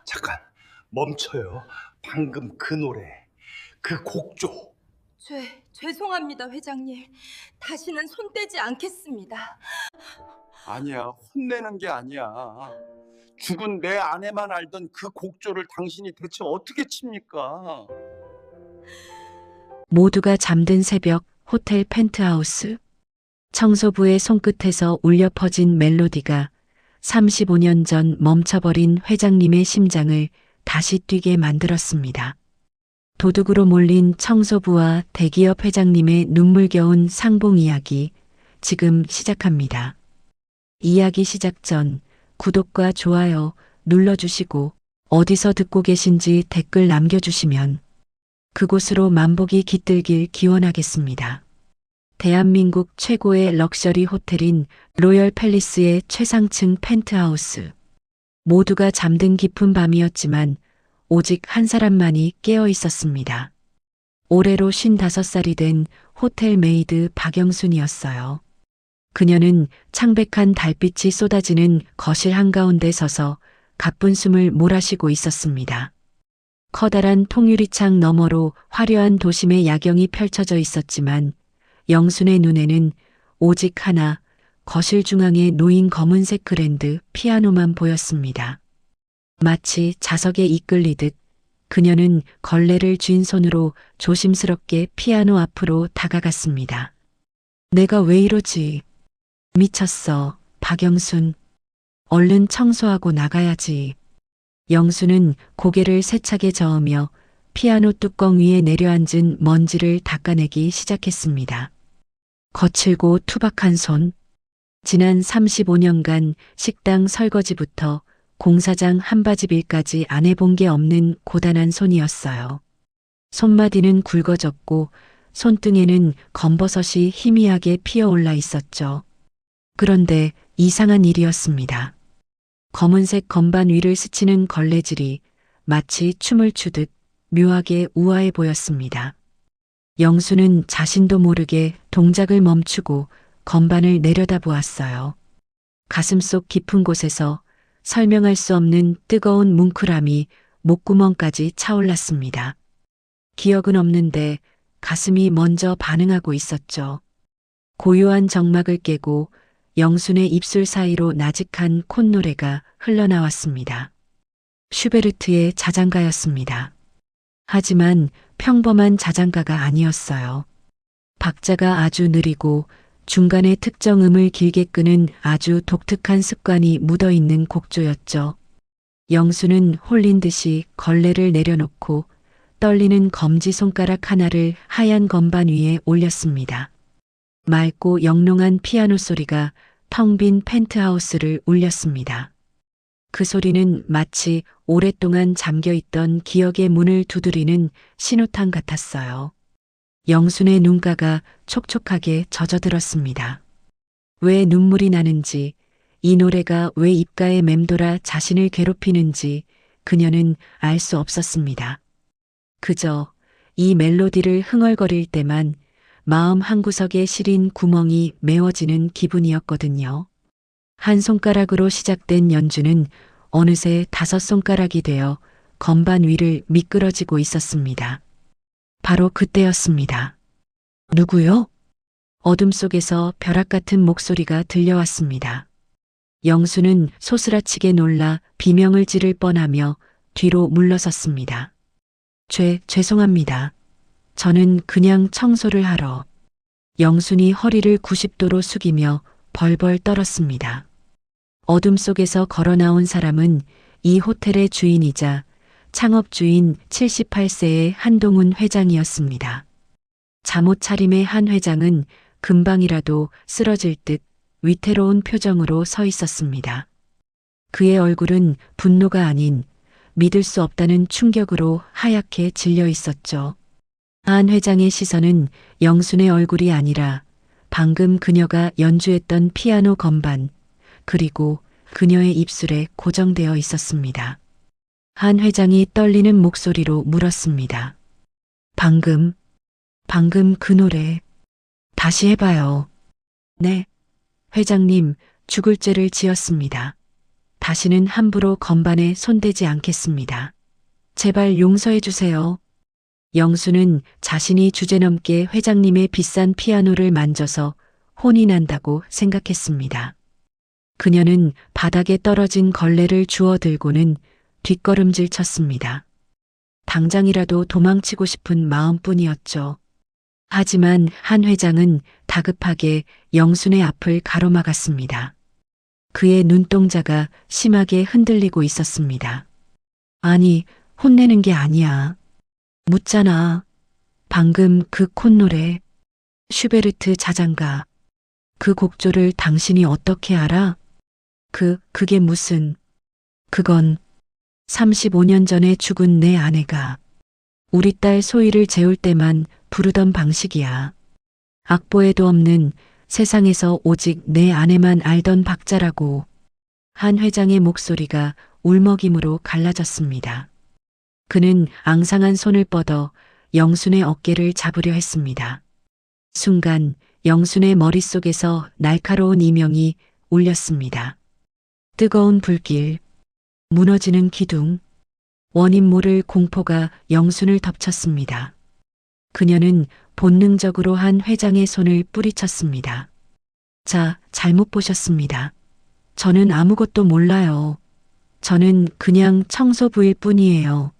잠깐 멈춰요. 방금 그 노래, 그 곡조. 죄송합니다, 회장님. 다시는 손 떼지 않겠습니다. 아니야, 혼내는 게 아니야. 죽은 내 아내만 알던 그 곡조를 당신이 대체 어떻게 칩니까? 모두가 잠든 새벽 호텔 펜트하우스. 청소부의 손끝에서 울려 퍼진 멜로디가 35년 전 멈춰버린 회장님의 심장을 다시 뛰게 만들었습니다. 도둑으로 몰린 청소부와 대기업 회장님의 눈물겨운 상봉 이야기 지금 시작합니다. 이야기 시작 전 구독과 좋아요 눌러주시고 어디서 듣고 계신지 댓글 남겨주시면 그곳으로 만복이 깃들길 기원하겠습니다. 대한민국 최고의 럭셔리 호텔인 로열 팰리스의 최상층 펜트하우스. 모두가 잠든 깊은 밤이었지만 오직 한 사람만이 깨어 있었습니다. 올해로 55살이 된 호텔 메이드 박영순이었어요. 그녀는 창백한 달빛이 쏟아지는 거실 한가운데 서서 가쁜 숨을 몰아쉬고 있었습니다. 커다란 통유리창 너머로 화려한 도심의 야경이 펼쳐져 있었지만 영순의 눈에는 오직 하나, 거실 중앙에 놓인 검은색 그랜드 피아노만 보였습니다. 마치 자석에 이끌리듯 그녀는 걸레를 쥔 손으로 조심스럽게 피아노 앞으로 다가갔습니다. 내가 왜 이러지? 미쳤어, 박영순. 얼른 청소하고 나가야지. 영수는 고개를 세차게 저으며 피아노 뚜껑 위에 내려앉은 먼지를 닦아내기 시작했습니다. 거칠고 투박한 손. 지난 35년간 식당 설거지부터 공사장 한바지빌까지 안 해본 게 없는 고단한 손이었어요. 손마디는 굵어졌고 손등에는 검버섯이 희미하게 피어올라 있었죠. 그런데 이상한 일이었습니다. 검은색 건반 위를 스치는 걸레질이 마치 춤을 추듯 묘하게 우아해 보였습니다. 영수는 자신도 모르게 동작을 멈추고 건반을 내려다보았어요. 가슴속 깊은 곳에서 설명할 수 없는 뜨거운 뭉클함이 목구멍까지 차올랐습니다. 기억은 없는데 가슴이 먼저 반응하고 있었죠. 고요한 정막을 깨고 영순의 입술 사이로 나직한 콧노래가 흘러나왔습니다. 슈베르트의 자장가였습니다. 하지만 평범한 자장가가 아니었어요. 박자가 아주 느리고 중간에 특정 음을 길게 끄는 아주 독특한 습관이 묻어있는 곡조였죠. 영수는 홀린 듯이 걸레를 내려놓고 떨리는 검지손가락 하나를 하얀 건반 위에 올렸습니다. 맑고 영롱한 피아노 소리가 텅 빈 펜트하우스를 울렸습니다. 그 소리는 마치 오랫동안 잠겨있던 기억의 문을 두드리는 신호탄 같았어요. 영순의 눈가가 촉촉하게 젖어들었습니다. 왜 눈물이 나는지, 이 노래가 왜 입가에 맴돌아 자신을 괴롭히는지 그녀는 알 수 없었습니다. 그저 이 멜로디를 흥얼거릴 때만 마음 한구석에 시린 구멍이 메워지는 기분이었거든요. 한 손가락으로 시작된 연주는 어느새 5손가락이 되어 건반 위를 미끄러지고 있었습니다. 바로 그때였습니다. 누구요? 어둠 속에서 벼락 같은 목소리가 들려왔습니다. 영수는 소스라치게 놀라 비명을 지를 뻔하며 뒤로 물러섰습니다. 죄송합니다. 저는 그냥 청소를 하러. 영순이 허리를 90도로 숙이며 벌벌 떨었습니다. 어둠 속에서 걸어 나온 사람은 이 호텔의 주인이자 창업주인 78세의 한동훈 회장이었습니다. 잠옷 차림의 한 회장은 금방이라도 쓰러질 듯 위태로운 표정으로 서 있었습니다. 그의 얼굴은 분노가 아닌 믿을 수 없다는 충격으로 하얗게 질려 있었죠. 한 회장의 시선은 영순의 얼굴이 아니라 방금 그녀가 연주했던 피아노 건반, 그리고 그녀의 입술에 고정되어 있었습니다. 한 회장이 떨리는 목소리로 물었습니다. 방금 그 노래 다시 해봐요. 네, 회장님 죽을 죄를 지었습니다. 다시는 함부로 건반에 손대지 않겠습니다. 제발 용서해 주세요. 영수는 자신이 주제넘게 회장님의 비싼 피아노를 만져서 혼이 난다고 생각했습니다. 그녀는 바닥에 떨어진 걸레를 주워 들고는 뒷걸음질 쳤습니다. 당장이라도 도망치고 싶은 마음뿐이었죠. 하지만 한 회장은 다급하게 영순의 앞을 가로막았습니다. 그의 눈동자가 심하게 흔들리고 있었습니다. 아니, 혼내는 게 아니야. 묻잖아. 방금 그 콧노래, 슈베르트 자장가, 그 곡조를 당신이 어떻게 알아? 그게 무슨, 그건 35년 전에 죽은 내 아내가 우리 딸 소희를 재울 때만 부르던 방식이야. 악보에도 없는 세상에서 오직 내 아내만 알던 박자라고. 한 회장의 목소리가 울먹임으로 갈라졌습니다. 그는 앙상한 손을 뻗어 영순의 어깨를 잡으려 했습니다. 순간 영순의 머릿속에서 날카로운 이명이 울렸습니다. 뜨거운 불길, 무너지는 기둥, 원인 모를 공포가 영순을 덮쳤습니다. 그녀는 본능적으로 한 회장의 손을 뿌리쳤습니다. 자, 잘못 보셨습니다. 저는 아무것도 몰라요. 저는 그냥 청소부일 뿐이에요.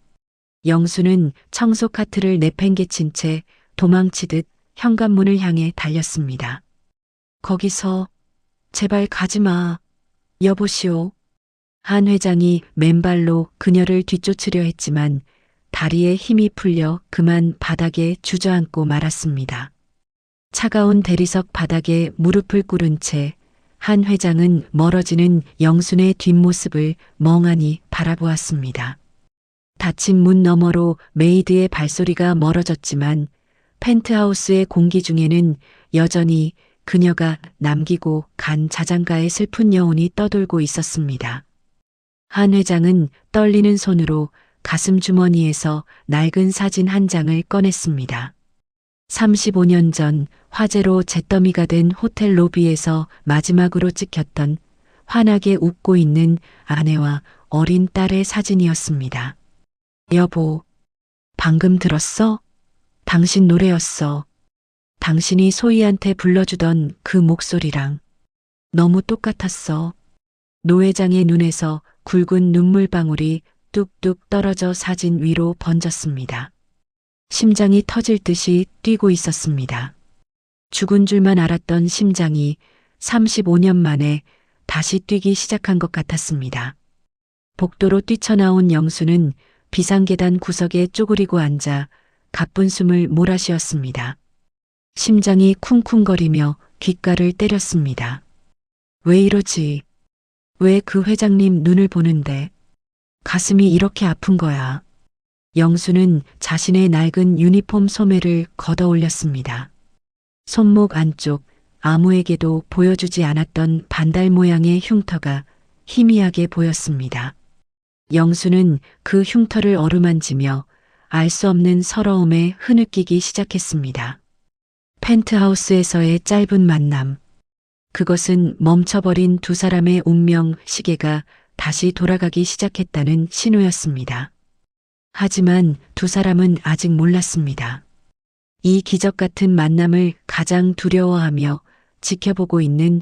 영수는 청소 카트를 내팽개친 채 도망치듯 현관문을 향해 달렸습니다. 거기서 제발 가지마. 여보시오. 한 회장이 맨발로 그녀를 뒤쫓으려 했지만 다리에 힘이 풀려 그만 바닥에 주저앉고 말았습니다. 차가운 대리석 바닥에 무릎을 꿇은 채 한 회장은 멀어지는 영순의 뒷모습을 멍하니 바라보았습니다. 닫힌 문 너머로 메이드의 발소리가 멀어졌지만 펜트하우스의 공기 중에는 여전히 그녀가 남기고 간 자장가의 슬픈 여운이 떠돌고 있었습니다. 한 회장은 떨리는 손으로 가슴 주머니에서 낡은 사진 한 장을 꺼냈습니다. 35년 전 화재로 잿더미가 된 호텔 로비에서 마지막으로 찍혔던 환하게 웃고 있는 아내와 어린 딸의 사진이었습니다. 여보, 방금 들었어? 당신 노래였어. 당신이 소희한테 불러주던 그 목소리랑 너무 똑같았어. 노 회장의 눈에서 굵은 눈물방울이 뚝뚝 떨어져 사진 위로 번졌습니다. 심장이 터질 듯이 뛰고 있었습니다. 죽은 줄만 알았던 심장이 35년 만에 다시 뛰기 시작한 것 같았습니다. 복도로 뛰쳐나온 영수는 비상계단 구석에 쪼그리고 앉아 가쁜 숨을 몰아쉬었습니다. 심장이 쿵쿵거리며 귓가를 때렸습니다. 왜 이러지? 왜 그 회장님 눈을 보는데 가슴이 이렇게 아픈 거야? 영수는 자신의 낡은 유니폼 소매를 걷어 올렸습니다. 손목 안쪽 아무에게도 보여주지 않았던 반달 모양의 흉터가 희미하게 보였습니다. 영수는 그 흉터를 어루만지며 알 수 없는 서러움에 흐느끼기 시작했습니다. 펜트하우스에서의 짧은 만남. 그것은 멈춰버린 두 사람의 운명 시계가 다시 돌아가기 시작했다는 신호였습니다. 하지만 두 사람은 아직 몰랐습니다. 이 기적 같은 만남을 가장 두려워하며 지켜보고 있는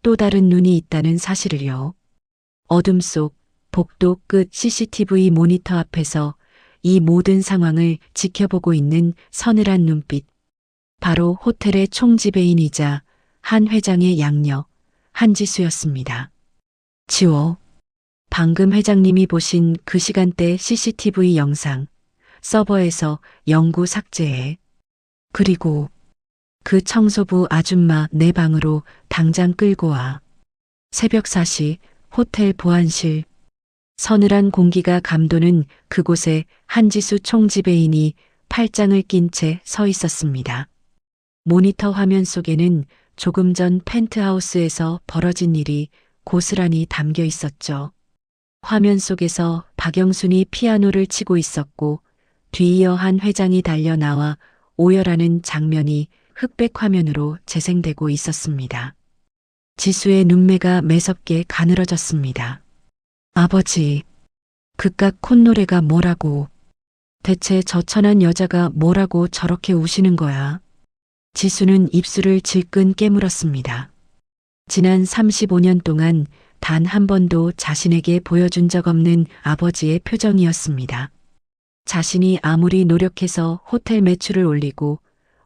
또 다른 눈이 있다는 사실을요. 어둠 속 복도 끝 CCTV 모니터 앞에서 이 모든 상황을 지켜보고 있는 서늘한 눈빛. 바로 호텔의 총지배인이자 한 회장의 양녀 한지수였습니다. 지워. 방금 회장님이 보신 그 시간대 CCTV 영상 서버에서 영구 삭제해. 그리고 그 청소부 아줌마 내 방으로 당장 끌고 와. 새벽 4시 호텔 보안실. 서늘한 공기가 감도는 그곳에 한지수 총지배인이 팔짱을 낀 채 서 있었습니다. 모니터 화면 속에는 조금 전 펜트하우스에서 벌어진 일이 고스란히 담겨 있었죠. 화면 속에서 박영순이 피아노를 치고 있었고 뒤이어 한 회장이 달려나와 오열하는 장면이 흑백 화면으로 재생되고 있었습니다. 지수의 눈매가 매섭게 가늘어졌습니다. 아버지, 그깟 콧노래가 뭐라고. 대체 저 천한 여자가 뭐라고 저렇게 우시는 거야. 지수는 입술을 질끈 깨물었습니다. 지난 35년 동안 단 한 번도 자신에게 보여준 적 없는 아버지의 표정이었습니다. 자신이 아무리 노력해서 호텔 매출을 올리고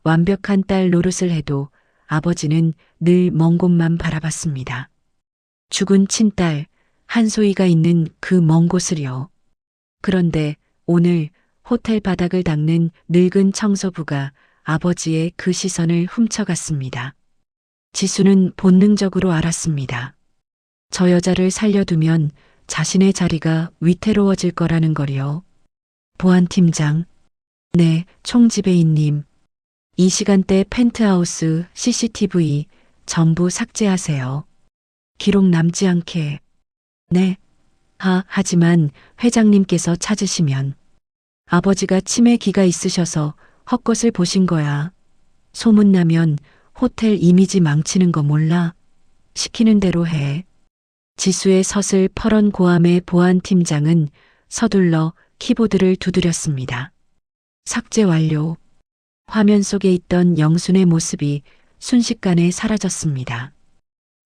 완벽한 딸 노릇을 해도 아버지는 늘 먼 곳만 바라봤습니다. 죽은 친딸 한소희가 있는 그 먼 곳을요. 그런데 오늘 호텔 바닥을 닦는 늙은 청소부가 아버지의 그 시선을 훔쳐갔습니다. 지수는 본능적으로 알았습니다. 저 여자를 살려두면 자신의 자리가 위태로워질 거라는 거리요. 보안팀장, 네, 총지배인님. 이 시간대 펜트하우스 CCTV 전부 삭제하세요. 기록 남지 않게. 네. 하지만 회장님께서 찾으시면 아버지가 치매기가 있으셔서 헛것을 보신 거야. 소문나면 호텔 이미지 망치는 거 몰라? 시키는 대로 해. 지수의 서슬 퍼런 고함의 보안팀장은 서둘러 키보드를 두드렸습니다. 삭제 완료. 화면 속에 있던 영순의 모습이 순식간에 사라졌습니다.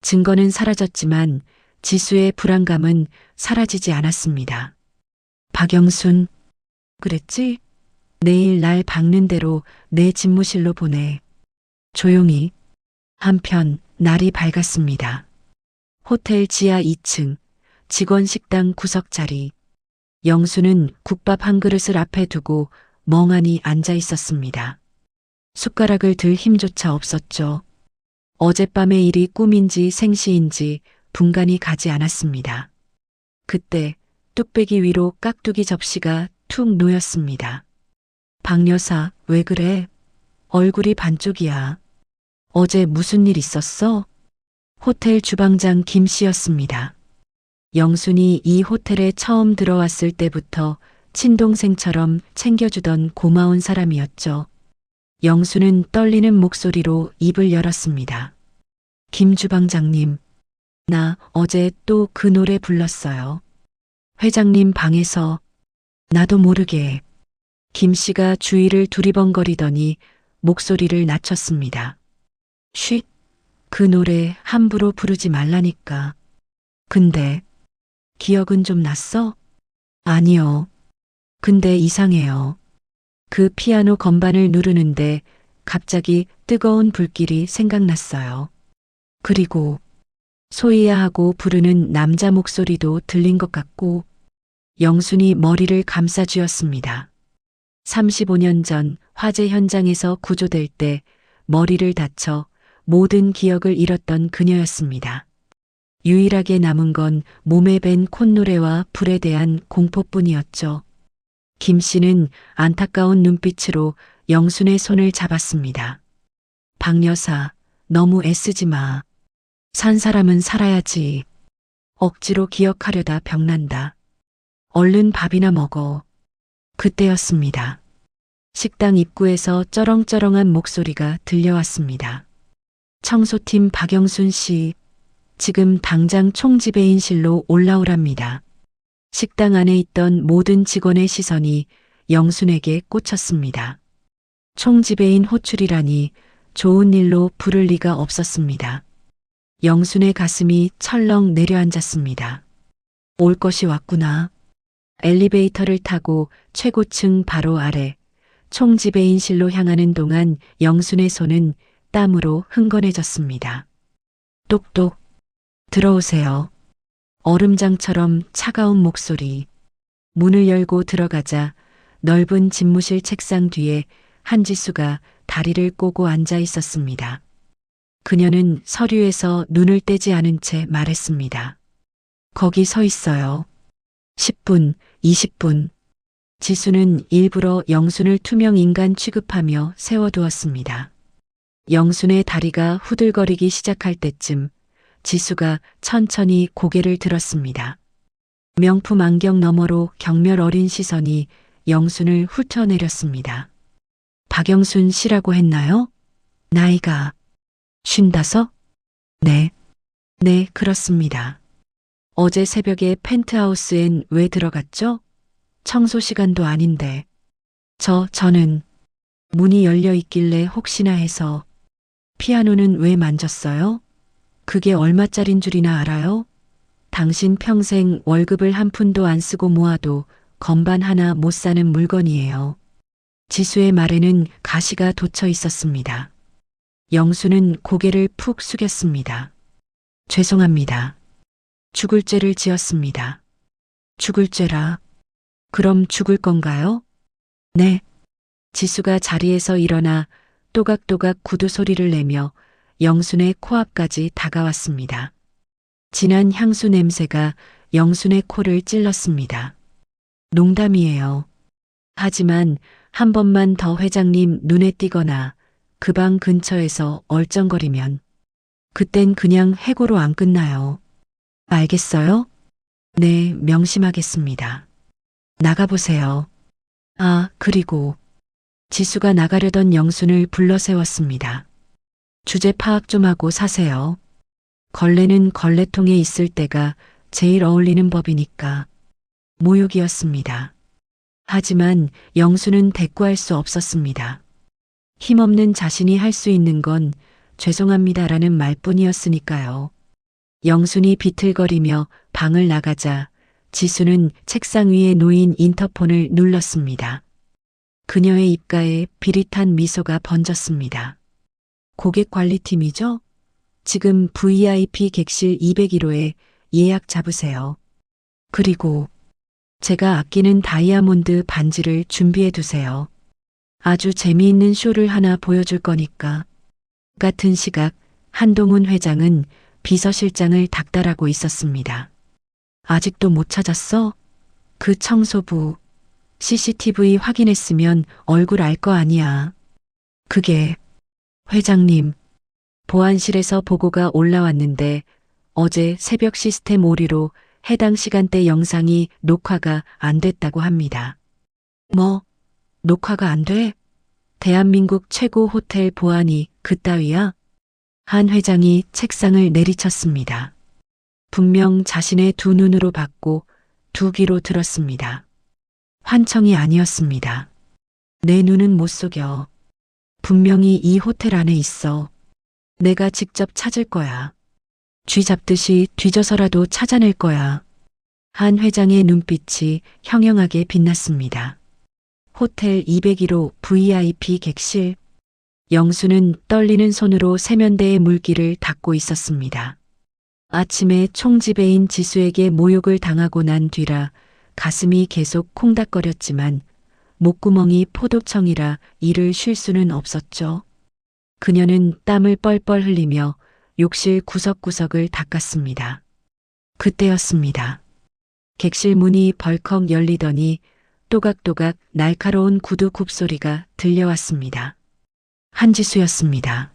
증거는 사라졌지만 지수의 불안감은 사라지지 않았습니다. 박영순, 그랬지? 내일 날 박는 대로 내 집무실로 보내. 조용히. 한편 날이 밝았습니다. 호텔 지하 2층 직원 식당 구석 자리. 영수는 국밥 한 그릇을 앞에 두고 멍하니 앉아 있었습니다. 숟가락을 들 힘조차 없었죠. 어젯밤의 일이 꿈인지 생시인지 분간이 가지 않았습니다. 그때 뚝배기 위로 깍두기 접시가 툭 놓였습니다. 박 여사, 왜 그래? 얼굴이 반쪽이야. 어제 무슨 일 있었어? 호텔 주방장 김 씨였습니다. 영순이 이 호텔에 처음 들어왔을 때부터 친동생처럼 챙겨주던 고마운 사람이었죠. 영수는 떨리는 목소리로 입을 열었습니다. 김 주방장님, 나 어제 또 그 노래 불렀어요. 회장님 방에서. 나도 모르게. 김 씨가 주위를 두리번거리더니 목소리를 낮췄습니다. 쉿, 그 노래 함부로 부르지 말라니까. 근데 기억은 좀 났어? 아니요. 근데 이상해요. 그 피아노 건반을 누르는데 갑자기 뜨거운 불길이 생각났어요. 그리고 소희야 하고 부르는 남자 목소리도 들린 것 같고. 영순이 머리를 감싸쥐었습니다. 35년 전 화재 현장에서 구조될 때 머리를 다쳐 모든 기억을 잃었던 그녀였습니다. 유일하게 남은 건 몸에 밴 콧노래와 불에 대한 공포뿐이었죠. 김 씨는 안타까운 눈빛으로 영순의 손을 잡았습니다. 박 여사, 너무 애쓰지 마. 산 사람은 살아야지. 억지로 기억하려다 병난다. 얼른 밥이나 먹어. 그때였습니다. 식당 입구에서 쩌렁쩌렁한 목소리가 들려왔습니다. 청소팀 박영순 씨, 지금 당장 총지배인실로 올라오랍니다. 식당 안에 있던 모든 직원의 시선이 영순에게 꽂혔습니다. 총지배인 호출이라니 좋은 일로 부를 리가 없었습니다. 영순의 가슴이 철렁 내려앉았습니다. 올 것이 왔구나. 엘리베이터를 타고 최고층 바로 아래 총지배인실로 향하는 동안 영순의 손은 땀으로 흥건해졌습니다. 똑똑. 들어오세요. 얼음장처럼 차가운 목소리. 문을 열고 들어가자 넓은 집무실 책상 뒤에 한지수가 다리를 꼬고 앉아 있었습니다. 그녀는 서류에서 눈을 떼지 않은 채 말했습니다. 거기 서 있어요. 10분, 20분. 지수는 일부러 영순을 투명 인간 취급하며 세워두었습니다. 영순의 다리가 후들거리기 시작할 때쯤 지수가 천천히 고개를 들었습니다. 명품 안경 너머로 경멸 어린 시선이 영순을 훑어내렸습니다. 박영순 씨라고 했나요? 나이가 55? 네. 네, 그렇습니다. 어제 새벽에 펜트하우스엔 왜 들어갔죠? 청소 시간도 아닌데. 저는 문이 열려 있길래 혹시나 해서. 피아노는 왜 만졌어요? 그게 얼마짜린 줄이나 알아요? 당신 평생 월급을 한 푼도 안 쓰고 모아도 건반 하나 못 사는 물건이에요. 지수의 말에는 가시가 돋쳐 있었습니다. 영수는 고개를 푹 숙였습니다. 죄송합니다. 죽을 죄를 지었습니다. 죽을 죄라. 그럼 죽을 건가요? 네. 지수가 자리에서 일어나 또각또각 구두 소리를 내며 영순의 코앞까지 다가왔습니다. 진한 향수 냄새가 영순의 코를 찔렀습니다. 농담이에요. 하지만 한 번만 더 회장님 눈에 띄거나 그 방 근처에서 얼쩡거리면 그땐 그냥 해고로 안 끝나요. 알겠어요? 네, 명심하겠습니다. 나가보세요. 아, 그리고 지수가 나가려던 영순을 불러 세웠습니다. 주제 파악 좀 하고 사세요. 걸레는 걸레통에 있을 때가 제일 어울리는 법이니까. 모욕이었습니다. 하지만 영수는 대꾸할 수 없었습니다. 힘없는 자신이 할 수 있는 건 죄송합니다라는 말뿐이었으니까요. 영순이 비틀거리며 방을 나가자 지수는 책상 위에 놓인 인터폰을 눌렀습니다. 그녀의 입가에 비릿한 미소가 번졌습니다. 고객관리팀이죠? 지금 VIP 객실 201호에 예약 잡으세요. 그리고 제가 아끼는 다이아몬드 반지를 준비해 두세요. 아주 재미있는 쇼를 하나 보여줄 거니까. 같은 시각 한동훈 회장은 비서실장을 닥달하고 있었습니다. 아직도 못 찾았어? 그 청소부. CCTV 확인했으면 얼굴 알 거 아니야. 그게 회장님. 보안실에서 보고가 올라왔는데 어제 새벽 시스템 오류로 해당 시간대 영상이 녹화가 안 됐다고 합니다. 뭐? 녹화가 안 돼? 대한민국 최고 호텔 보안이 그따위야? 한 회장이 책상을 내리쳤습니다. 분명 자신의 두 눈으로 봤고 두 귀로 들었습니다. 환청이 아니었습니다. 내 눈은 못 속여. 분명히 이 호텔 안에 있어. 내가 직접 찾을 거야. 쥐 잡듯이 뒤져서라도 찾아낼 거야. 한 회장의 눈빛이 형형하게 빛났습니다. 호텔 201호 VIP 객실. 영수는 떨리는 손으로 세면대의 물기를 닦고 있었습니다. 아침에 총지배인 지수에게 모욕을 당하고 난 뒤라 가슴이 계속 콩닥거렸지만 목구멍이 포도청이라 이를 쉴 수는 없었죠. 그녀는 땀을 뻘뻘 흘리며 욕실 구석구석을 닦았습니다. 그때였습니다. 객실 문이 벌컥 열리더니 또각또각 날카로운 구두 굽소리가 들려왔습니다. 한지수였습니다.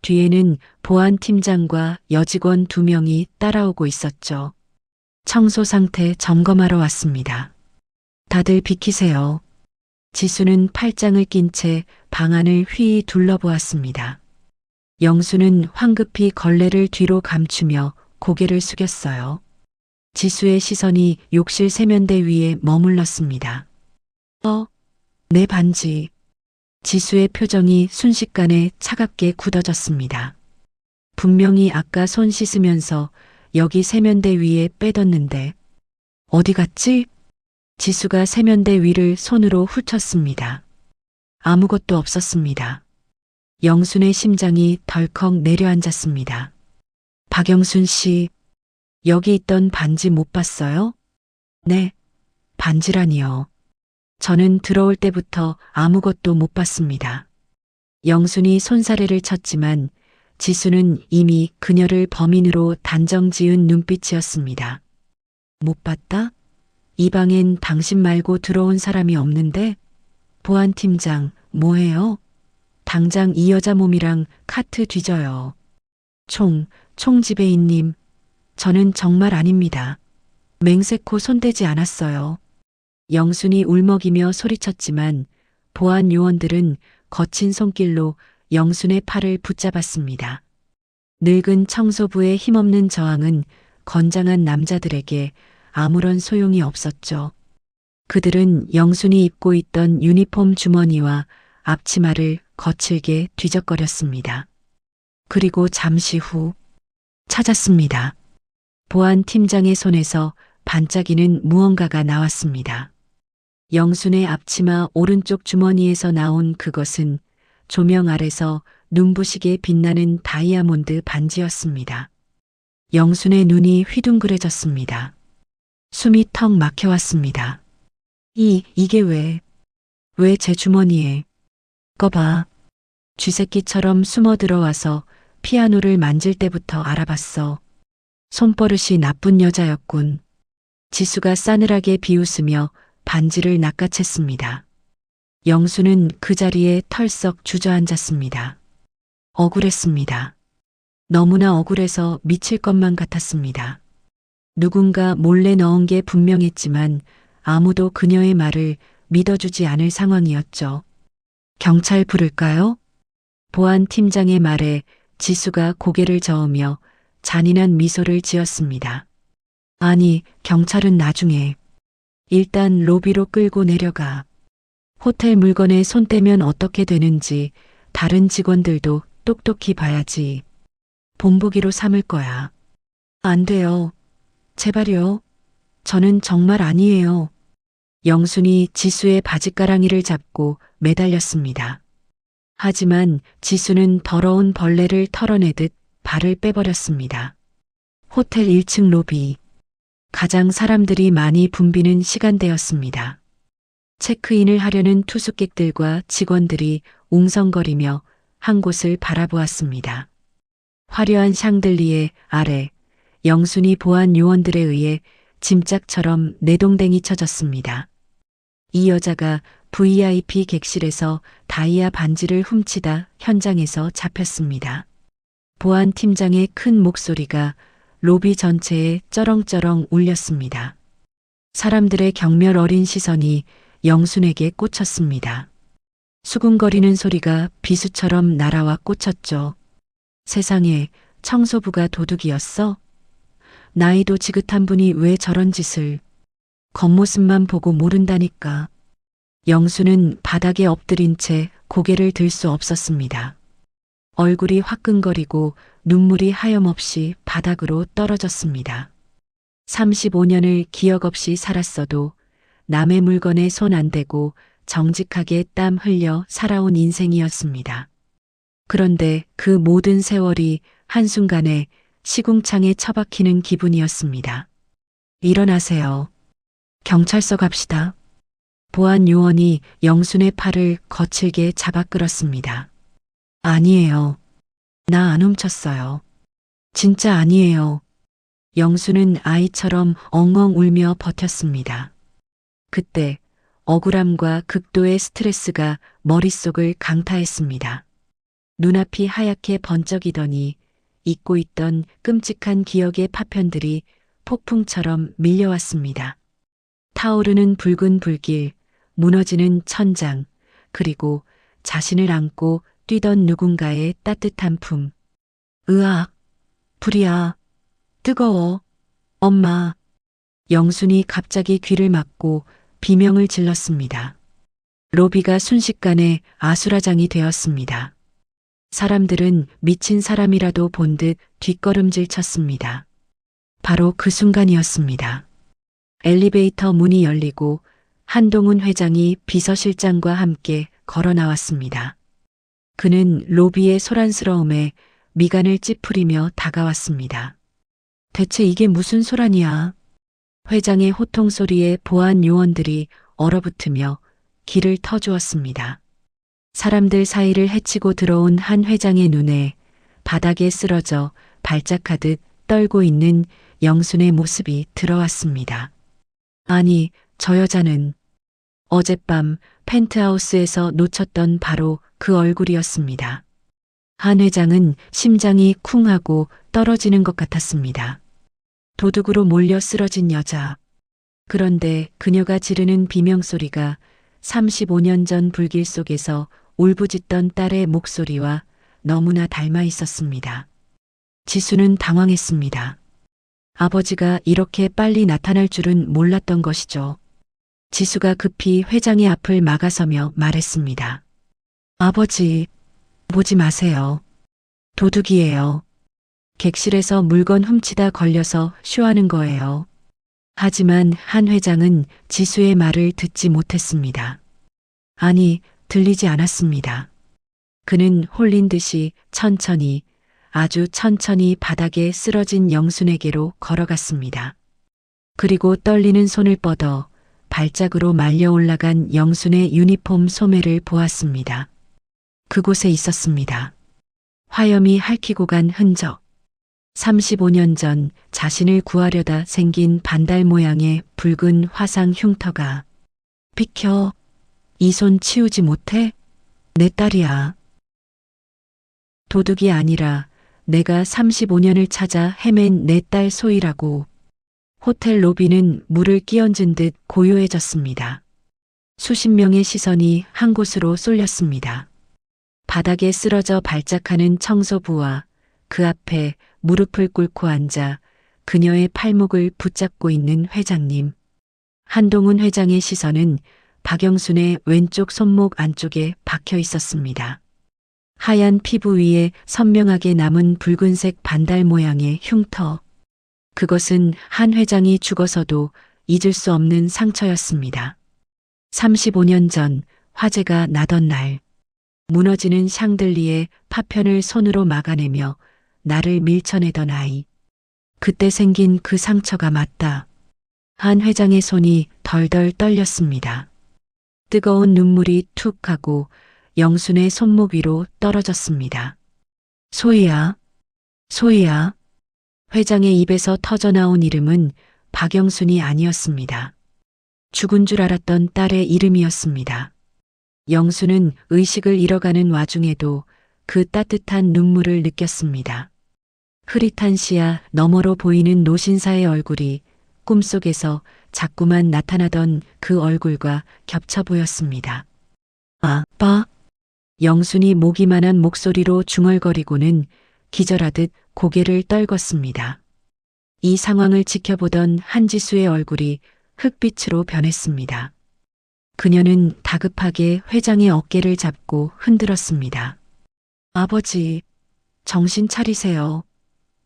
뒤에는 보안팀장과 여직원 2명이 따라오고 있었죠. 청소 상태 점검하러 왔습니다. 다들 비키세요. 지수는 팔짱을 낀 채 방 안을 휘이 둘러보았습니다. 영수는 황급히 걸레를 뒤로 감추며 고개를 숙였어요. 지수의 시선이 욕실 세면대 위에 머물렀습니다. 내 반지. 지수의 표정이 순식간에 차갑게 굳어졌습니다. 분명히 아까 손 씻으면서 여기 세면대 위에 빼뒀는데 어디 갔지? 지수가 세면대 위를 손으로 훑었습니다. 아무것도 없었습니다. 영순의 심장이 덜컥 내려앉았습니다. 박영순 씨, 여기 있던 반지 못 봤어요? 네, 반지라니요. 저는 들어올 때부터 아무것도 못 봤습니다. 영순이 손사래를 쳤지만 지수는 이미 그녀를 범인으로 단정 지은 눈빛이었습니다. 못 봤다? 이 방엔 당신 말고 들어온 사람이 없는데? 보안팀장, 뭐해요? 당장 이 여자 몸이랑 카트 뒤져요. 총지배인님, 저는 정말 아닙니다. 맹세코 손대지 않았어요. 영순이 울먹이며 소리쳤지만 보안 요원들은 거친 손길로 영순의 팔을 붙잡았습니다. 늙은 청소부의 힘없는 저항은 건장한 남자들에게 아무런 소용이 없었죠. 그들은 영순이 입고 있던 유니폼 주머니와 앞치마를 거칠게 뒤적거렸습니다. 그리고 잠시 후 찾았습니다. 보안 팀장의 손에서 반짝이는 무언가가 나왔습니다. 영순의 앞치마 오른쪽 주머니에서 나온 그것은 조명 아래서 눈부시게 빛나는 다이아몬드 반지였습니다. 영순의 눈이 휘둥그레졌습니다. 숨이 턱 막혀왔습니다. 이게 왜 제 주머니에? 봐. 쥐새끼처럼 숨어 들어와서 피아노를 만질 때부터 알아봤어. 손버릇이 나쁜 여자였군. 지수가 싸늘하게 비웃으며 반지를 낚아챘습니다. 영수는 그 자리에 털썩 주저앉았습니다. 억울했습니다. 너무나 억울해서 미칠 것만 같았습니다. 누군가 몰래 넣은 게 분명했지만 아무도 그녀의 말을 믿어주지 않을 상황이었죠. 경찰 부를까요? 보안 팀장의 말에 지수가 고개를 저으며 잔인한 미소를 지었습니다. 아니, 경찰은 나중에. 일단 로비로 끌고 내려가. 호텔 물건에 손 떼면 어떻게 되는지 다른 직원들도 똑똑히 봐야지. 본보기로 삼을 거야. 안 돼요. 제발요. 저는 정말 아니에요. 영순이 지수의 바지가랑이를 잡고 매달렸습니다. 하지만 지수는 더러운 벌레를 털어내듯 발을 빼버렸습니다. 호텔 1층 로비. 가장 사람들이 많이 붐비는 시간대였습니다. 체크인을 하려는 투숙객들과 직원들이 웅성거리며 한 곳을 바라보았습니다. 화려한 샹들리에 아래 영순이 보안 요원들에 의해 짐짝처럼 내동댕이 쳐졌습니다. 이 여자가 VIP 객실에서 다이아 반지를 훔치다 현장에서 잡혔습니다. 보안 팀장의 큰 목소리가 로비 전체에 쩌렁쩌렁 울렸습니다. 사람들의 경멸 어린 시선이 영순에게 꽂혔습니다. 수군거리는 소리가 비수처럼 날아와 꽂혔죠. 세상에, 청소부가 도둑이었어? 나이도 지긋한 분이 왜 저런 짓을. 겉모습만 보고 모른다니까. 영수는 바닥에 엎드린 채 고개를 들 수 없었습니다. 얼굴이 화끈거리고 눈물이 하염없이 바닥으로 떨어졌습니다. 35년을 기억 없이 살았어도 남의 물건에 손 안 대고 정직하게 땀 흘려 살아온 인생이었습니다. 그런데 그 모든 세월이 한순간에 시궁창에 처박히는 기분이었습니다. 일어나세요. 경찰서 갑시다. 보안 요원이 영순의 팔을 거칠게 잡아 끌었습니다. 아니에요. 나 안 훔쳤어요. 진짜 아니에요. 영순은 아이처럼 엉엉 울며 버텼습니다. 그때 억울함과 극도의 스트레스가 머릿속을 강타했습니다. 눈앞이 하얗게 번쩍이더니 잊고 있던 끔찍한 기억의 파편들이 폭풍처럼 밀려왔습니다. 타오르는 붉은 불길, 무너지는 천장, 그리고 자신을 안고 뛰던 누군가의 따뜻한 품. 으악, 불이야. 뜨거워. 엄마. 영순이 갑자기 귀를 막고 비명을 질렀습니다. 로비가 순식간에 아수라장이 되었습니다. 사람들은 미친 사람이라도 본 듯 뒷걸음질 쳤습니다. 바로 그 순간이었습니다. 엘리베이터 문이 열리고 한동훈 회장이 비서실장과 함께 걸어 나왔습니다. 그는 로비의 소란스러움에 미간을 찌푸리며 다가왔습니다. 대체 이게 무슨 소란이야? 회장의 호통 소리에 보안 요원들이 얼어붙으며 길을 터주었습니다. 사람들 사이를 헤치고 들어온 한 회장의 눈에 바닥에 쓰러져 발작하듯 떨고 있는 영순의 모습이 들어왔습니다. 아니, 저 여자는 어젯밤 펜트하우스에서 놓쳤던 바로 그 얼굴이었습니다. 한 회장은 심장이 쿵 하고 떨어지는 것 같았습니다. 도둑으로 몰려 쓰러진 여자. 그런데 그녀가 지르는 비명소리가 35년 전 불길 속에서 울부짖던 딸의 목소리와 너무나 닮아 있었습니다. 지수는 당황했습니다. 아버지가 이렇게 빨리 나타날 줄은 몰랐던 것이죠. 지수가 급히 회장의 앞을 막아서며 말했습니다. 아버지, 보지 마세요. 도둑이에요. 객실에서 물건 훔치다 걸려서 쇼하는 거예요. 하지만 한 회장은 지수의 말을 듣지 못했습니다. 아니, 들리지 않았습니다. 그는 홀린 듯이 천천히, 아주 천천히 바닥에 쓰러진 영순에게로 걸어갔습니다. 그리고 떨리는 손을 뻗어 발짝으로 말려 올라간 영순의 유니폼 소매를 보았습니다. 그곳에 있었습니다. 화염이 핥히고 간 흔적. 35년 전 자신을 구하려다 생긴 반달 모양의 붉은 화상 흉터가. 비켜. 이 손 치우지 못해? 내 딸이야. 도둑이 아니라 내가 35년을 찾아 헤맨 내 딸 소희라고. 호텔 로비는 물을 끼얹은 듯 고요해졌습니다. 수십 명의 시선이 한 곳으로 쏠렸습니다. 바닥에 쓰러져 발작하는 청소부와 그 앞에 무릎을 꿇고 앉아 그녀의 팔목을 붙잡고 있는 회장님. 한동훈 회장의 시선은 박영순의 왼쪽 손목 안쪽에 박혀 있었습니다. 하얀 피부 위에 선명하게 남은 붉은색 반달 모양의 흉터. 그것은 한 회장이 죽어서도 잊을 수 없는 상처였습니다. 35년 전 화재가 나던 날, 무너지는 샹들리에 파편을 손으로 막아내며 나를 밀쳐내던 아이. 그때 생긴 그 상처가 맞다. 한 회장의 손이 덜덜 떨렸습니다. 뜨거운 눈물이 툭 하고 영순의 손목 위로 떨어졌습니다. 소희야, 소희야. 회장의 입에서 터져나온 이름은 박영순이 아니었습니다. 죽은 줄 알았던 딸의 이름이었습니다. 영순은 의식을 잃어가는 와중에도 그 따뜻한 눈물을 느꼈습니다. 흐릿한 시야 너머로 보이는 노신사의 얼굴이 꿈속에서 자꾸만 나타나던 그 얼굴과 겹쳐 보였습니다. 아빠? 영순이 모기만한 목소리로 중얼거리고는 기절하듯 고개를 떨궜습니다. 이 상황을 지켜보던 한지수의 얼굴이 흑빛으로 변했습니다. 그녀는 다급하게 회장의 어깨를 잡고 흔들었습니다. 아버지, 정신 차리세요.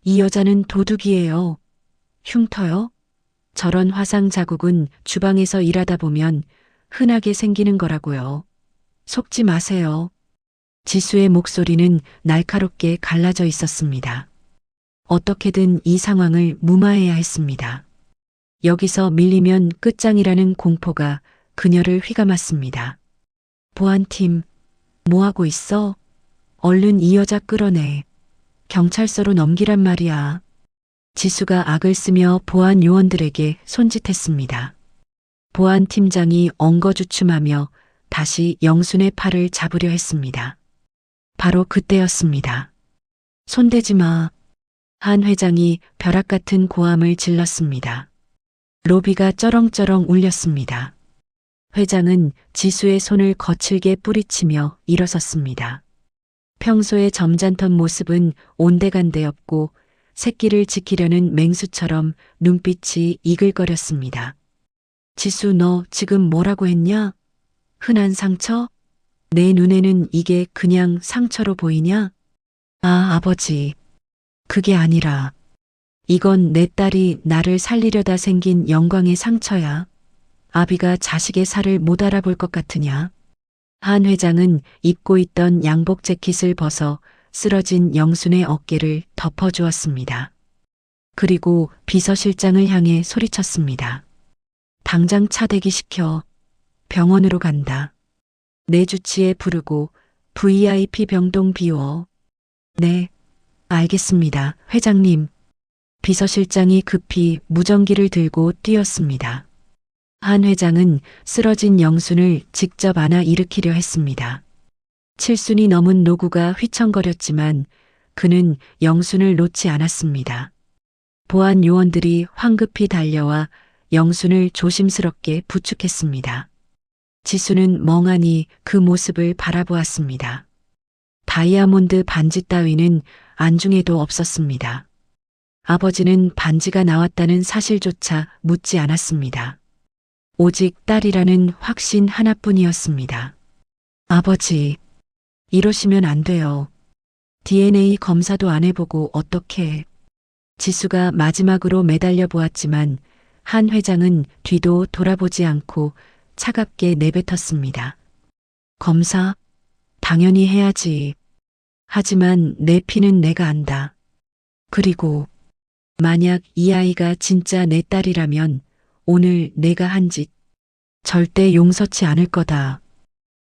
이 여자는 도둑이에요. 흉터요? 저런 화상 자국은 주방에서 일하다 보면 흔하게 생기는 거라고요. 속지 마세요. 지수의 목소리는 날카롭게 갈라져 있었습니다. 어떻게든 이 상황을 무마해야 했습니다. 여기서 밀리면 끝장이라는 공포가 그녀를 휘감았습니다. 보안팀, 뭐하고 있어? 얼른 이 여자 끌어내. 경찰서로 넘기란 말이야. 지수가 악을 쓰며 보안 요원들에게 손짓했습니다. 보안팀장이 엉거주춤하며 다시 영순의 팔을 잡으려 했습니다. 바로 그때였습니다. 손대지 마. 한 회장이 벼락 같은 고함을 질렀습니다. 로비가 쩌렁쩌렁 울렸습니다. 회장은 지수의 손을 거칠게 뿌리치며 일어섰습니다. 평소의 점잖던 모습은 온데간데였고 새끼를 지키려는 맹수처럼 눈빛이 이글거렸습니다. 지수, 너 지금 뭐라고 했냐? 흔한 상처? 내 눈에는 이게 그냥 상처로 보이냐? 아버지. 그게 아니라 이건 내 딸이 나를 살리려다 생긴 영광의 상처야. 아비가 자식의 살을 못 알아볼 것 같으냐? 한 회장은 입고 있던 양복 재킷을 벗어 쓰러진 영순의 어깨를 덮어주었습니다. 그리고 비서실장을 향해 소리쳤습니다. 당장 차 대기시켜. 병원으로 간다. 내 주치에 부르고 VIP 병동 비워. 네, 알겠습니다, 회장님. 비서실장이 급히 무전기를 들고 뛰었습니다. 한 회장은 쓰러진 영순을 직접 안아 일으키려 했습니다. 칠순이 넘은 노구가 휘청거렸지만 그는 영순을 놓지 않았습니다. 보안 요원들이 황급히 달려와 영순을 조심스럽게 부축했습니다. 지수는 멍하니 그 모습을 바라보았습니다. 다이아몬드 반지 따위는 안중에도 없었습니다. 아버지는 반지가 나왔다는 사실조차 묻지 않았습니다. 오직 딸이라는 확신 하나뿐이었습니다. 아버지, 이러시면 안 돼요. DNA 검사도 안 해보고 어떻게. 지수가 마지막으로 매달려 보았지만 한 회장은 뒤도 돌아보지 않고 차갑게 내뱉었습니다. 검사? 당연히 해야지. 하지만 내 피는 내가 안다. 그리고 만약 이 아이가 진짜 내 딸이라면 오늘 내가 한 짓 절대 용서치 않을 거다.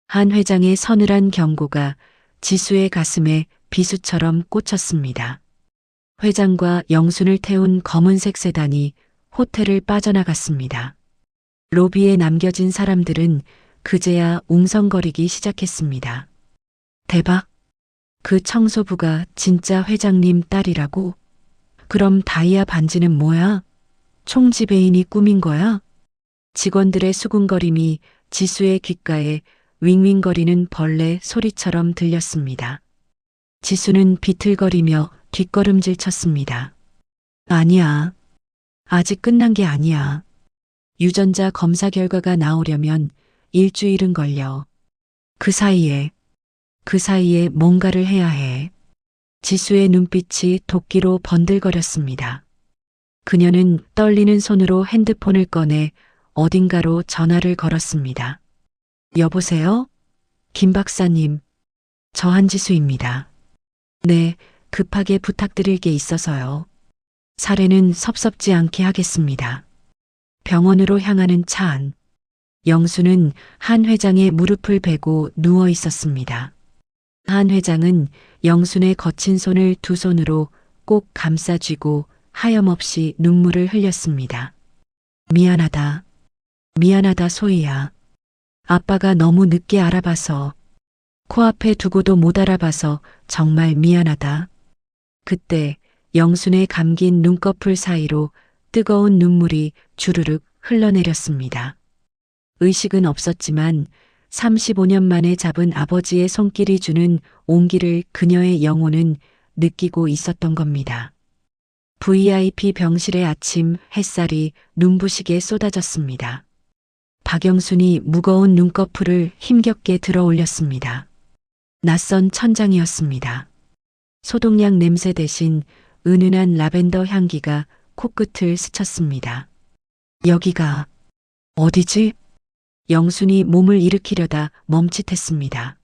한 회장의 서늘한 경고가 지수의 가슴에 비수처럼 꽂혔습니다. 회장과 영순을 태운 검은색 세단이 호텔을 빠져나갔습니다. 로비에 남겨진 사람들은 그제야 웅성거리기 시작했습니다. 대박! 그 청소부가 진짜 회장님 딸이라고? 그럼 다이아 반지는 뭐야? 총지배인이 꾸민 거야? 직원들의 수군거림이 지수의 귓가에 윙윙거리는 벌레 소리처럼 들렸습니다. 지수는 비틀거리며 뒷걸음질 쳤습니다. 아니야. 아직 끝난 게 아니야. 유전자 검사 결과가 나오려면 일주일은 걸려. 그 사이에 뭔가를 해야 해. 지수의 눈빛이 도끼로 번들거렸습니다. 그녀는 떨리는 손으로 핸드폰을 꺼내 어딘가로 전화를 걸었습니다. 여보세요? 김 박사님, 저 한지수입니다. 네, 급하게 부탁드릴 게 있어서요. 사례는 섭섭지 않게 하겠습니다. 병원으로 향하는 차 안. 영수는 한 회장의 무릎을 베고 누워 있었습니다. 한 회장은 영순의 거친 손을 두 손으로 꼭 감싸쥐고 하염없이 눈물을 흘렸습니다. 미안하다. 미안하다 소희야. 아빠가 너무 늦게 알아봐서 코앞에 두고도 못 알아봐서 정말 미안하다. 그때 영순의 감긴 눈꺼풀 사이로 뜨거운 눈물이 주르륵 흘러내렸습니다. 의식은 없었지만 35년 만에 잡은 아버지의 손길이 주는 온기를 그녀의 영혼은 느끼고 있었던 겁니다. VIP 병실의 아침 햇살이 눈부시게 쏟아졌습니다. 박영순이 무거운 눈꺼풀을 힘겹게 들어 올렸습니다. 낯선 천장이었습니다. 소독약 냄새 대신 은은한 라벤더 향기가 코끝을 스쳤습니다. 여기가 어디지? 영순이 몸을 일으키려다 멈칫했습니다.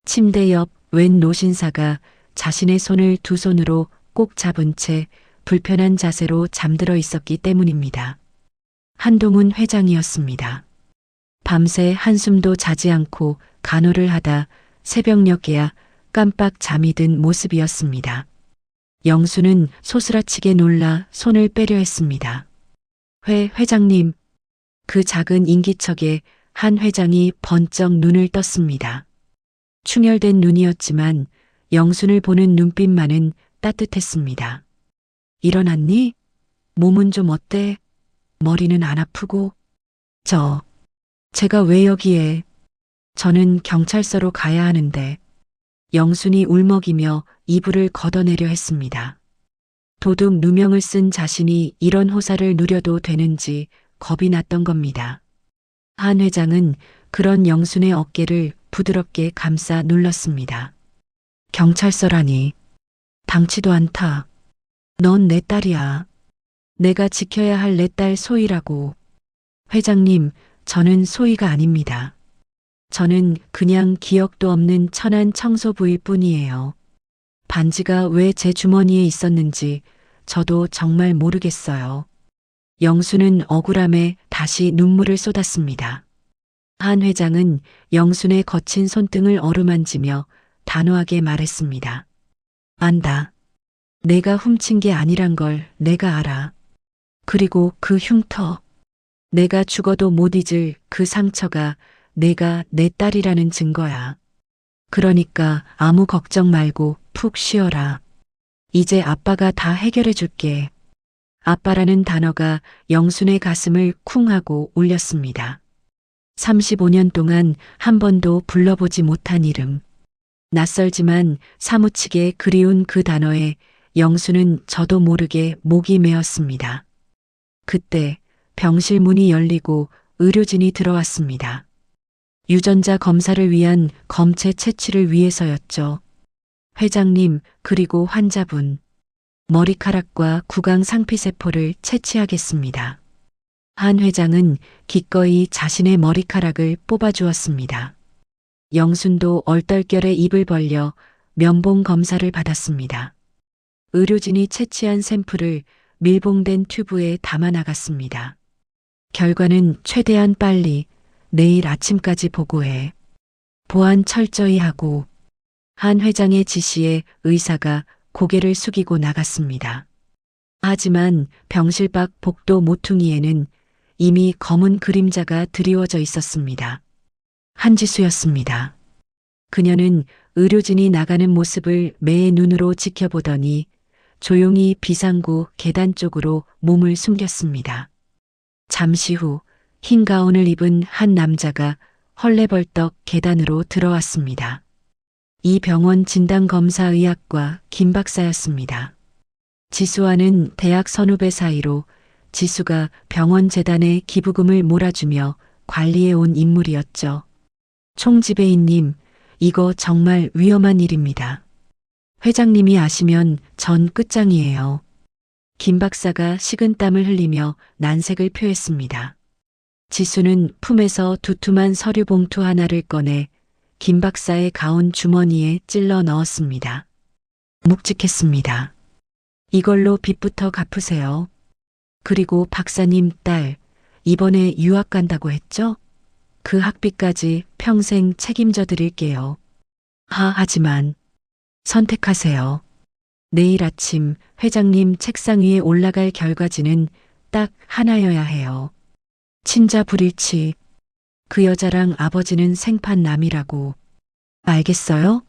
침대 옆 웬 노신사가 자신의 손을 두 손으로 꼭 잡은 채 불편한 자세로 잠들어 있었기 때문입니다. 한동훈 회장이었습니다. 밤새 한숨도 자지 않고 간호를 하다 새벽녘에야 깜빡 잠이 든 모습이었습니다. 영수는 소스라치게 놀라 손을 빼려 했습니다. 회장님. 그 작은 인기척에 한 회장이 번쩍 눈을 떴습니다. 충혈된 눈이었지만 영순을 보는 눈빛만은 따뜻했습니다. 일어났니? 몸은 좀 어때? 머리는 안 아프고? 제가 왜 여기에? 저는 경찰서로 가야 하는데. 영순이 울먹이며 이불을 걷어내려 했습니다. 도둑 누명을 쓴 자신이 이런 호사를 누려도 되는지 겁이 났던 겁니다. 한 회장은 그런 영순의 어깨를 부드럽게 감싸 눌렀습니다. 경찰서라니. 당치도 않다. 넌 내 딸이야. 내가 지켜야 할 내 딸 소희라고. 회장님, 저는 소희가 아닙니다. 저는 그냥 기억도 없는 천한 청소부일 뿐이에요. 반지가 왜 제 주머니에 있었는지 저도 정말 모르겠어요. 영순은 억울함에 다시 눈물을 쏟았습니다. 한 회장은 영순의 거친 손등을 어루만지며 단호하게 말했습니다. 안다. 내가 훔친 게 아니란 걸 내가 알아. 그리고 그 흉터. 내가 죽어도 못 잊을 그 상처가 내가 내 딸이라는 증거야. 그러니까 아무 걱정 말고 푹 쉬어라. 이제 아빠가 다 해결해 줄게. 아빠라는 단어가 영순의 가슴을 쿵 하고 울렸습니다. 35년 동안 한 번도 불러보지 못한 이름. 낯설지만 사무치게 그리운 그 단어에 영수는 저도 모르게 목이 메었습니다. 그때 병실 문이 열리고 의료진이 들어왔습니다. 유전자 검사를 위한 검체 채취를 위해서였죠. 회장님, 그리고 환자분. 머리카락과 구강 상피세포를 채취하겠습니다. 한 회장은 기꺼이 자신의 머리카락을 뽑아주었습니다. 영순도 얼떨결에 입을 벌려 면봉 검사를 받았습니다. 의료진이 채취한 샘플을 밀봉된 튜브에 담아 나갔습니다. 결과는 최대한 빨리 내일 아침까지 보고해. 보안 철저히 하고. 한 회장의 지시에 의사가 고개를 숙이고 나갔습니다. 하지만 병실 밖 복도 모퉁이에는 이미 검은 그림자가 드리워져 있었습니다. 한지수였습니다. 그녀는 의료진이 나가는 모습을 매의 눈으로 지켜보더니 조용히 비상구 계단 쪽으로 몸을 숨겼습니다. 잠시 후 흰 가운을 입은 한 남자가 헐레벌떡 계단으로 들어왔습니다. 이 병원 진단검사의학과 김 박사였습니다. 지수와는 대학 선후배 사이로 지수가 병원 재단에 기부금을 몰아주며 관리해 온 인물이었죠. 총지배인님, 이거 정말 위험한 일입니다. 회장님이 아시면 전 끝장이에요. 김 박사가 식은땀을 흘리며 난색을 표했습니다. 지수는 품에서 두툼한 서류 봉투 하나를 꺼내 김 박사의 가운 주머니에 찔러 넣었습니다. 묵직했습니다. 이걸로 빚부터 갚으세요. 그리고 박사님 딸, 이번에 유학 간다고 했죠? 그 학비까지 평생 책임져 드릴게요. 하지만 선택하세요. 내일 아침 회장님 책상 위에 올라갈 결과지는 딱 하나여야 해요. 친자 불일치. 그 여자랑 아버지는 생판남이라고. 알겠어요?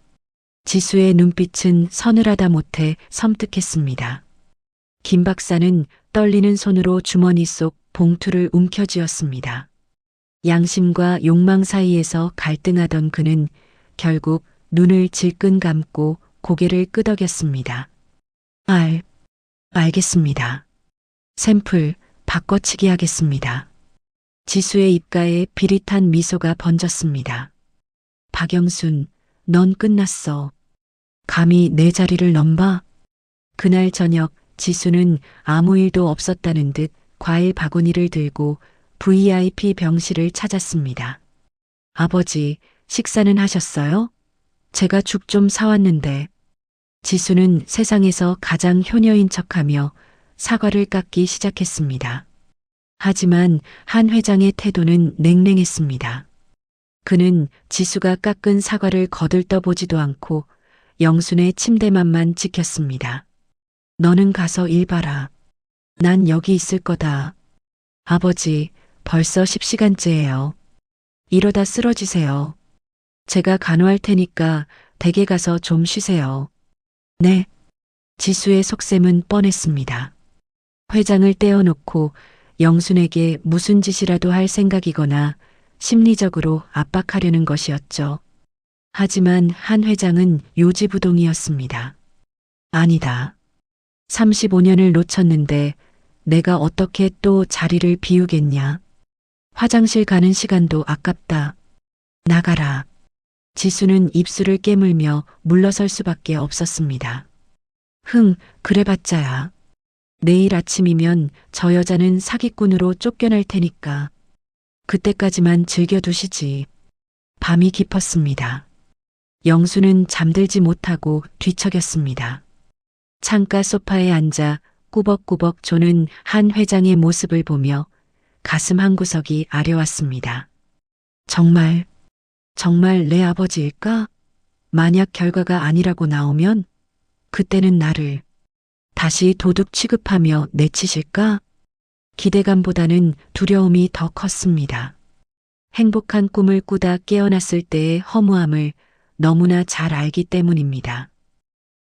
지수의 눈빛은 서늘하다 못해 섬뜩했습니다. 김 박사는 떨리는 손으로 주머니 속 봉투를 움켜쥐었습니다. 양심과 욕망 사이에서 갈등하던 그는 결국 눈을 질끈 감고 고개를 끄덕였습니다. 알겠습니다. 샘플 바꿔치기 하겠습니다. 지수의 입가에 비릿한 미소가 번졌습니다. 박영순, 넌 끝났어. 감히 내 자리를 넘봐? 그날 저녁 지수는 아무 일도 없었다는 듯 과일 바구니를 들고 VIP 병실을 찾았습니다. 아버지, 식사는 하셨어요? 제가 죽 좀 사왔는데. 지수는 세상에서 가장 효녀인 척하며 사과를 깎기 시작했습니다. 하지만 한 회장의 태도는 냉랭했습니다. 그는 지수가 깎은 사과를 거들떠보지도 않고 영순의 침대만만 지켰습니다. 너는 가서 일 봐라. 난 여기 있을 거다. 아버지, 벌써 10시간째예요. 이러다 쓰러지세요. 제가 간호할 테니까 댁에 가서 좀 쉬세요. 네. 지수의 속셈은 뻔했습니다. 회장을 떼어놓고 영순에게 무슨 짓이라도 할 생각이거나 심리적으로 압박하려는 것이었죠. 하지만 한 회장은 요지부동이었습니다. 아니다. 35년을 놓쳤는데 내가 어떻게 또 자리를 비우겠냐. 화장실 가는 시간도 아깝다. 나가라. 지수는 입술을 깨물며 물러설 수밖에 없었습니다. 그래봤자야. 내일 아침이면 저 여자는 사기꾼으로 쫓겨날 테니까. 그때까지만 즐겨두시지. 밤이 깊었습니다. 영수는 잠들지 못하고 뒤척였습니다. 창가 소파에 앉아 꾸벅꾸벅 조는 한 회장의 모습을 보며 가슴 한구석이 아려왔습니다. 정말 내 아버지일까? 만약 결과가 아니라고 나오면 그때는 나를 다시 도둑 취급하며 내치실까? 기대감보다는 두려움이 더 컸습니다. 행복한 꿈을 꾸다 깨어났을 때의 허무함을 너무나 잘 알기 때문입니다.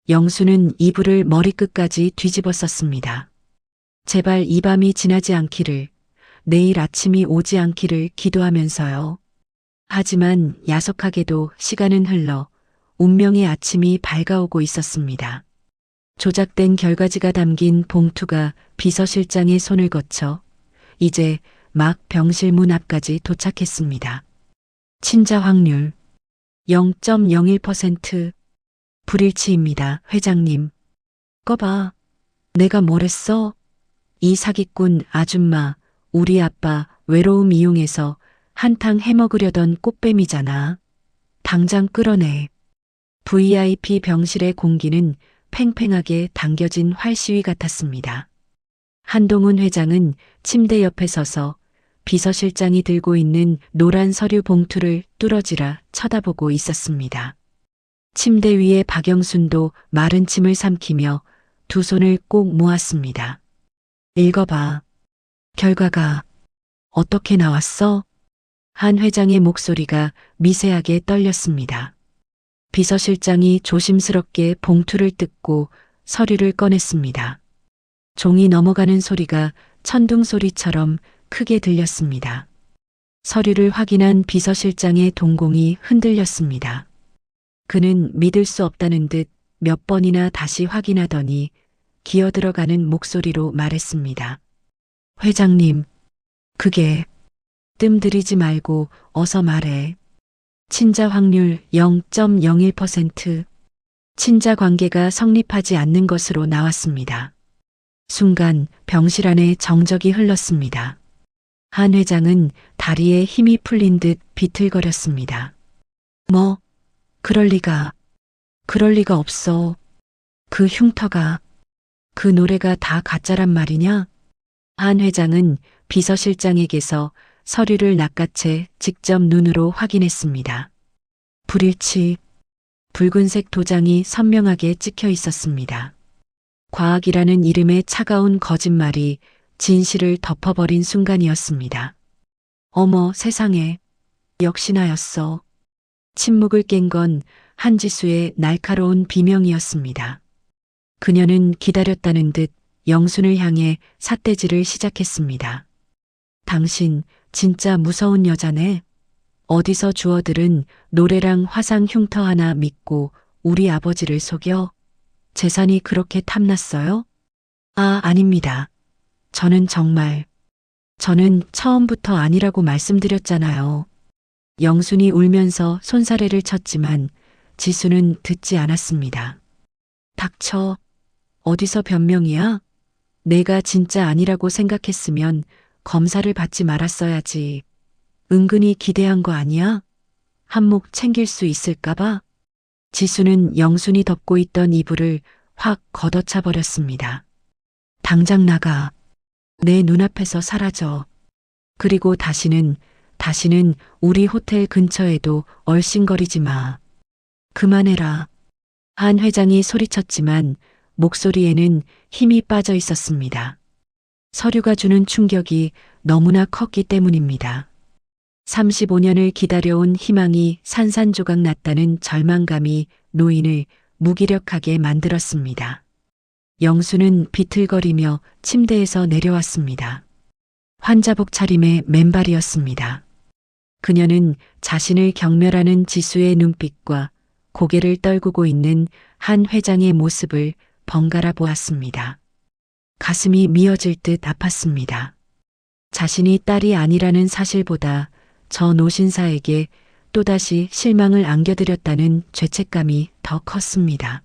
영수는 이불을 머리끝까지 뒤집어 썼습니다. 제발 이 밤이 지나지 않기를, 내일 아침이 오지 않기를 기도하면서요. 하지만 야속하게도 시간은 흘러 운명의 아침이 밝아오고 있었습니다. 조작된 결과지가 담긴 봉투가 비서실장의 손을 거쳐 이제 막 병실 문 앞까지 도착했습니다. 친자 확률 0.01%. 불일치입니다, 회장님. 꺼봐. 내가 뭘 했어? 이 사기꾼 아줌마, 우리 아빠 외로움 이용해서 한탕 해먹으려던 꽃뱀이잖아. 당장 끌어내. VIP 병실의 공기는 팽팽하게 당겨진 활시위 같았습니다. 한동훈 회장은 침대 옆에 서서 비서실장이 들고 있는 노란 서류 봉투를 뚫어지라 쳐다보고 있었습니다. 침대 위에 박영순도 마른 침을 삼키며 두 손을 꼭 모았습니다. 읽어봐. 결과가 어떻게 나왔어? 한 회장의 목소리가 미세하게 떨렸습니다. 비서실장이 조심스럽게 봉투를 뜯고 서류를 꺼냈습니다. 종이 넘어가는 소리가 천둥소리처럼 크게 들렸습니다. 서류를 확인한 비서실장의 동공이 흔들렸습니다. 그는 믿을 수 없다는 듯 몇 번이나 다시 확인하더니 기어들어가는 목소리로 말했습니다. 회장님, 그게 뜸들이지 말고 어서 말해. 친자 확률 0.01%. 친자 관계가 성립하지 않는 것으로 나왔습니다. 순간 병실 안에 정적이 흘렀습니다. 한 회장은 다리에 힘이 풀린 듯 비틀거렸습니다. 뭐, 그럴 리가 없어. 그 흉터가, 그 노래가 다 가짜란 말이냐? 한 회장은 비서실장에게서 서류를 낚아채 직접 눈으로 확인했습니다. 불일치, 붉은색 도장이 선명하게 찍혀 있었습니다. 과학이라는 이름의 차가운 거짓말이 진실을 덮어버린 순간이었습니다. 어머 세상에, 역시나였어. 침묵을 깬 건 한지수의 날카로운 비명이었습니다. 그녀는 기다렸다는 듯 영순을 향해 삿대질을 시작했습니다. 당신 진짜 무서운 여자네. 어디서 주워들은 노래랑 화상 흉터 하나 믿고 우리 아버지를 속여? 재산이 그렇게 탐났어요? 아, 아닙니다. 저는 처음부터 아니라고 말씀드렸잖아요. 영순이 울면서 손사래를 쳤지만 지수는 듣지 않았습니다. 닥쳐. 어디서 변명이야? 내가 진짜 아니라고 생각했으면 검사를 받지 말았어야지. 은근히 기대한 거 아니야? 한몫 챙길 수 있을까봐? 지수는 영순이 덮고 있던 이불을 확 걷어차 버렸습니다. 당장 나가. 내 눈앞에서 사라져. 그리고 다시는 우리 호텔 근처에도 얼씬거리지 마. 그만해라. 한 회장이 소리쳤지만 목소리에는 힘이 빠져 있었습니다. 서류가 주는 충격이 너무나 컸기 때문입니다. 35년을 기다려온 희망이 산산조각 났다는 절망감이 노인을 무기력하게 만들었습니다. 영수는 비틀거리며 침대에서 내려왔습니다. 환자복 차림의 맨발이었습니다. 그녀는 자신을 경멸하는 지수의 눈빛과 고개를 떨구고 있는 한 회장의 모습을 번갈아 보았습니다. 가슴이 미어질 듯 아팠습니다. 자신이 딸이 아니라는 사실보다 저 노신사에게 또다시 실망을 안겨드렸다는 죄책감이 더 컸습니다.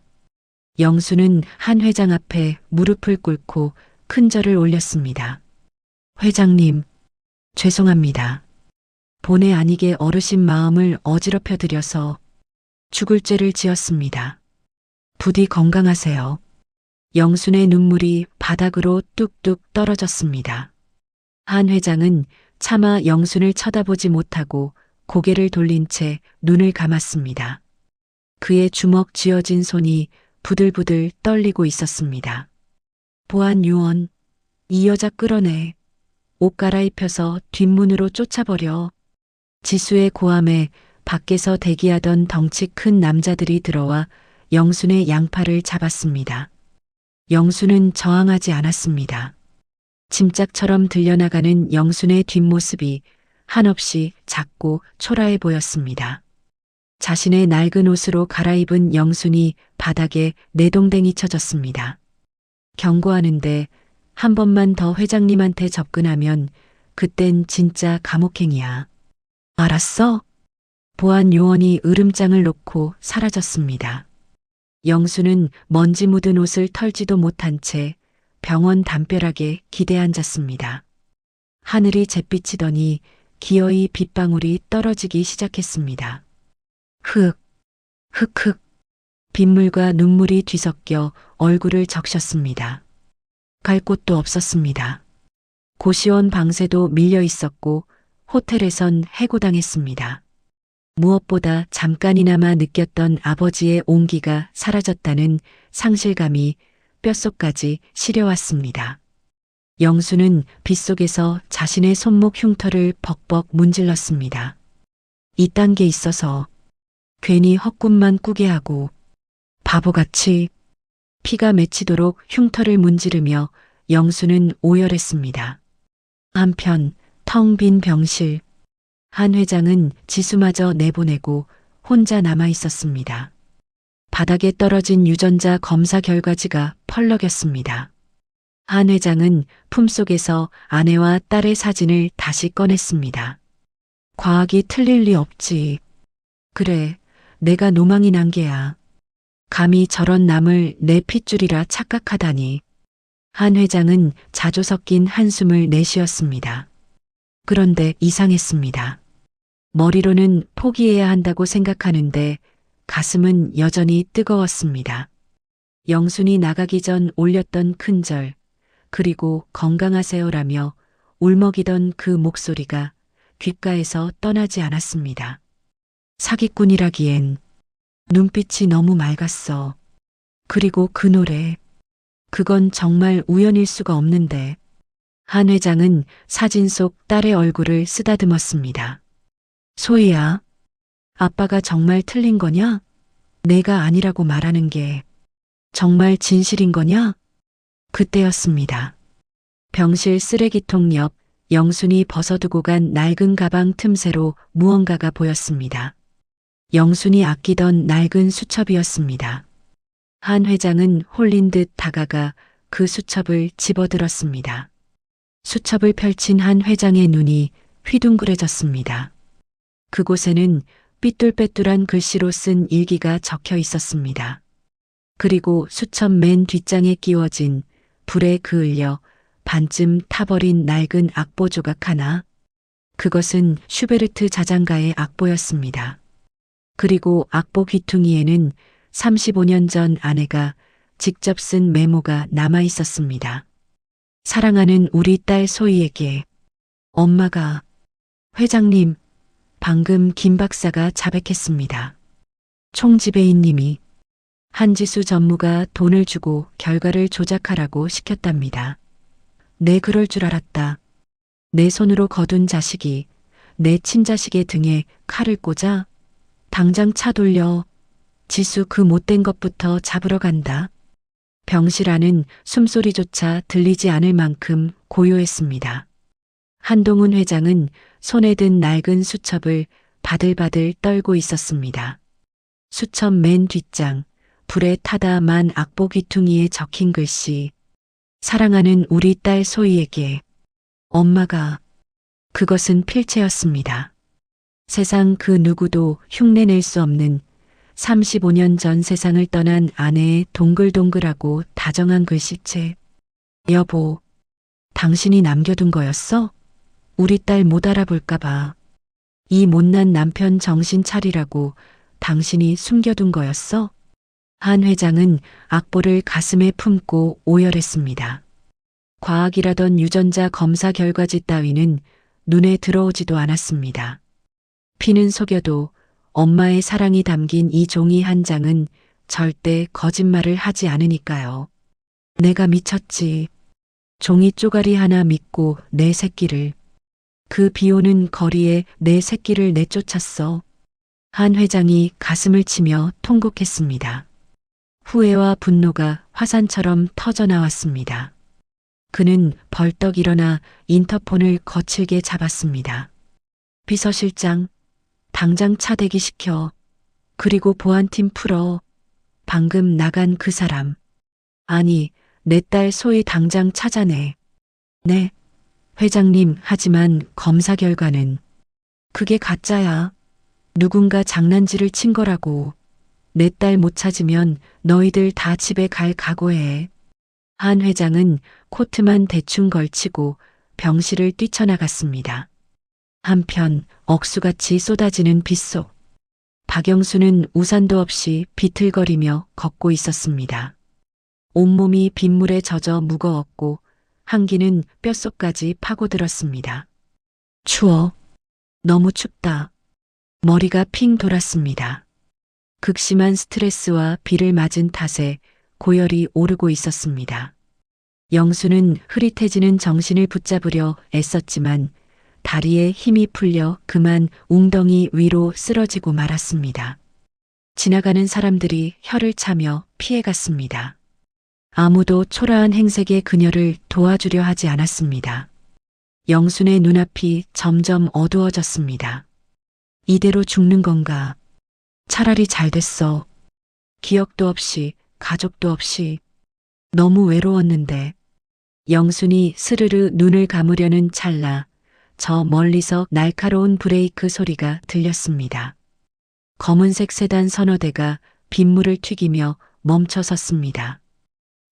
영수는 한 회장 앞에 무릎을 꿇고 큰 절을 올렸습니다. 회장님, 죄송합니다. 본의 아니게 어르신 마음을 어지럽혀 드려서 죽을 죄를 지었습니다. 부디 건강하세요. 영순의 눈물이 바닥으로 뚝뚝 떨어졌습니다. 한 회장은 차마 영순을 쳐다보지 못하고 고개를 돌린 채 눈을 감았습니다. 그의 주먹 쥐어진 손이 부들부들 떨리고 있었습니다. 보안 요원, 이 여자 끌어내. 옷 갈아입혀서 뒷문으로 쫓아버려. 지수의 고함에 밖에서 대기하던 덩치 큰 남자들이 들어와 영순의 양팔을 잡았습니다. 영순은 저항하지 않았습니다. 짐짝처럼 들려나가는 영순의 뒷모습이 한없이 작고 초라해 보였습니다. 자신의 낡은 옷으로 갈아입은 영순이 바닥에 내동댕이 쳐졌습니다. 경고하는데 한 번만 더 회장님한테 접근하면 그땐 진짜 감옥행이야. 알았어? 보안 요원이 으름장을 놓고 사라졌습니다. 영수는 먼지 묻은 옷을 털지도 못한 채 병원 담벼락에 기대 앉았습니다. 하늘이 잿빛이더니 기어이 빗방울이 떨어지기 시작했습니다. 흑흑. 빗물과 눈물이 뒤섞여 얼굴을 적셨습니다. 갈 곳도 없었습니다. 고시원 방세도 밀려 있었고 호텔에선 해고당했습니다. 무엇보다 잠깐이나마 느꼈던 아버지의 온기가 사라졌다는 상실감이 뼛속까지 시려왔습니다. 영수는 빗속에서 자신의 손목 흉터를 벅벅 문질렀습니다. 이딴 게 있어서 괜히 헛꿈만 꾸게 하고 바보같이 피가 맺히도록 흉터를 문지르며 영수는 오열했습니다. 한편 텅 빈 병실. 한 회장은 지수마저 내보내고 혼자 남아 있었습니다. 바닥에 떨어진 유전자 검사 결과지가 펄럭였습니다. 한 회장은 품속에서 아내와 딸의 사진을 다시 꺼냈습니다. 과학이 틀릴 리 없지. 그래, 내가 노망이 난 게야. 감히 저런 남을 내 핏줄이라 착각하다니. 한 회장은 자조 섞인 한숨을 내쉬었습니다. 그런데 이상했습니다. 머리로는 포기해야 한다고 생각하는데 가슴은 여전히 뜨거웠습니다. 영순이 나가기 전 올렸던 큰절, 그리고 건강하세요라며 울먹이던 그 목소리가 귓가에서 떠나지 않았습니다. 사기꾼이라기엔 눈빛이 너무 맑았어. 그리고 그 노래, 그건 정말 우연일 수가 없는데. 한 회장은 사진 속 딸의 얼굴을 쓰다듬었습니다. 소희야, 아빠가 정말 틀린 거냐? 내가 아니라고 말하는 게 정말 진실인 거냐? 그때였습니다. 병실 쓰레기통 옆 영순이 벗어두고 간 낡은 가방 틈새로 무언가가 보였습니다. 영순이 아끼던 낡은 수첩이었습니다. 한 회장은 홀린 듯 다가가 그 수첩을 집어들었습니다. 수첩을 펼친 한 회장의 눈이 휘둥그레졌습니다. 그곳에는 삐뚤빼뚤한 글씨로 쓴 일기가 적혀 있었습니다. 그리고 수첩 맨 뒷장에 끼워진 불에 그을려 반쯤 타버린 낡은 악보 조각 하나. 그것은 슈베르트 자장가의 악보였습니다. 그리고 악보 귀퉁이에는 35년 전 아내가 직접 쓴 메모가 남아 있었습니다. 사랑하는 우리 딸 소희에게. 엄마가. 회장님, 방금 김 박사가 자백했습니다. 총지배인님이 한지수 전무가 돈을 주고 결과를 조작하라고 시켰답니다. 내 그럴 줄 알았다. 내 손으로 거둔 자식이 내 친자식의 등에 칼을 꽂아. 당장 차 돌려. 지수 그 못된 것부터 잡으러 간다. 병실 안은 숨소리조차 들리지 않을 만큼 고요했습니다. 한동훈 회장은 손에 든 낡은 수첩을 바들바들 떨고 있었습니다. 수첩 맨 뒷장, 불에 타다 만 악보 귀퉁이에 적힌 글씨. 사랑하는 우리 딸 소희에게. 엄마가. 그것은 필체였습니다. 세상 그 누구도 흉내낼 수 없는 35년 전 세상을 떠난 아내의 동글동글하고 다정한 글씨체. 여보, 당신이 남겨둔 거였어? 우리 딸 못 알아볼까봐. 이 못난 남편 정신 차리라고 당신이 숨겨둔 거였어? 한 회장은 악보를 가슴에 품고 오열했습니다. 과학이라던 유전자 검사 결과지 따위는 눈에 들어오지도 않았습니다. 피는 속여도 엄마의 사랑이 담긴 이 종이 한 장은 절대 거짓말을 하지 않으니까요. 내가 미쳤지. 종이 쪼가리 하나 믿고 내 새끼를. 그 비오는 거리에 내 새끼를 내쫓았어. 한 회장이 가슴을 치며 통곡했습니다. 후회와 분노가 화산처럼 터져나왔습니다. 그는 벌떡 일어나 인터폰을 거칠게 잡았습니다. 비서실장, 당장 차 대기시켜. 그리고 보안팀 풀어. 방금 나간 그 사람. 아니, 내 딸 소희 당장 찾아내. 네, 회장님, 하지만 검사 결과는 그게 가짜야. 누군가 장난질을 친 거라고. 내 딸 못 찾으면 너희들 다 집에 갈 각오해. 한 회장은 코트만 대충 걸치고 병실을 뛰쳐나갔습니다. 한편 억수같이 쏟아지는 빗속. 박영수는 우산도 없이 비틀거리며 걷고 있었습니다. 온몸이 빗물에 젖어 무거웠고 한기는 뼛속까지 파고들었습니다. 추워. 너무 춥다. 머리가 핑 돌았습니다. 극심한 스트레스와 비를 맞은 탓에 고열이 오르고 있었습니다. 영수는 흐릿해지는 정신을 붙잡으려 애썼지만 다리에 힘이 풀려 그만 웅덩이 위로 쓰러지고 말았습니다. 지나가는 사람들이 혀를 차며 피해갔습니다. 아무도 초라한 행색의 그녀를 도와주려 하지 않았습니다. 영순의 눈앞이 점점 어두워졌습니다. 이대로 죽는 건가? 차라리 잘 됐어. 기억도 없이, 가족도 없이. 너무 외로웠는데. 영순이 스르르 눈을 감으려는 찰나 저 멀리서 날카로운 브레이크 소리가 들렸습니다. 검은색 세단 선어대가 빗물을 튀기며 멈춰 섰습니다.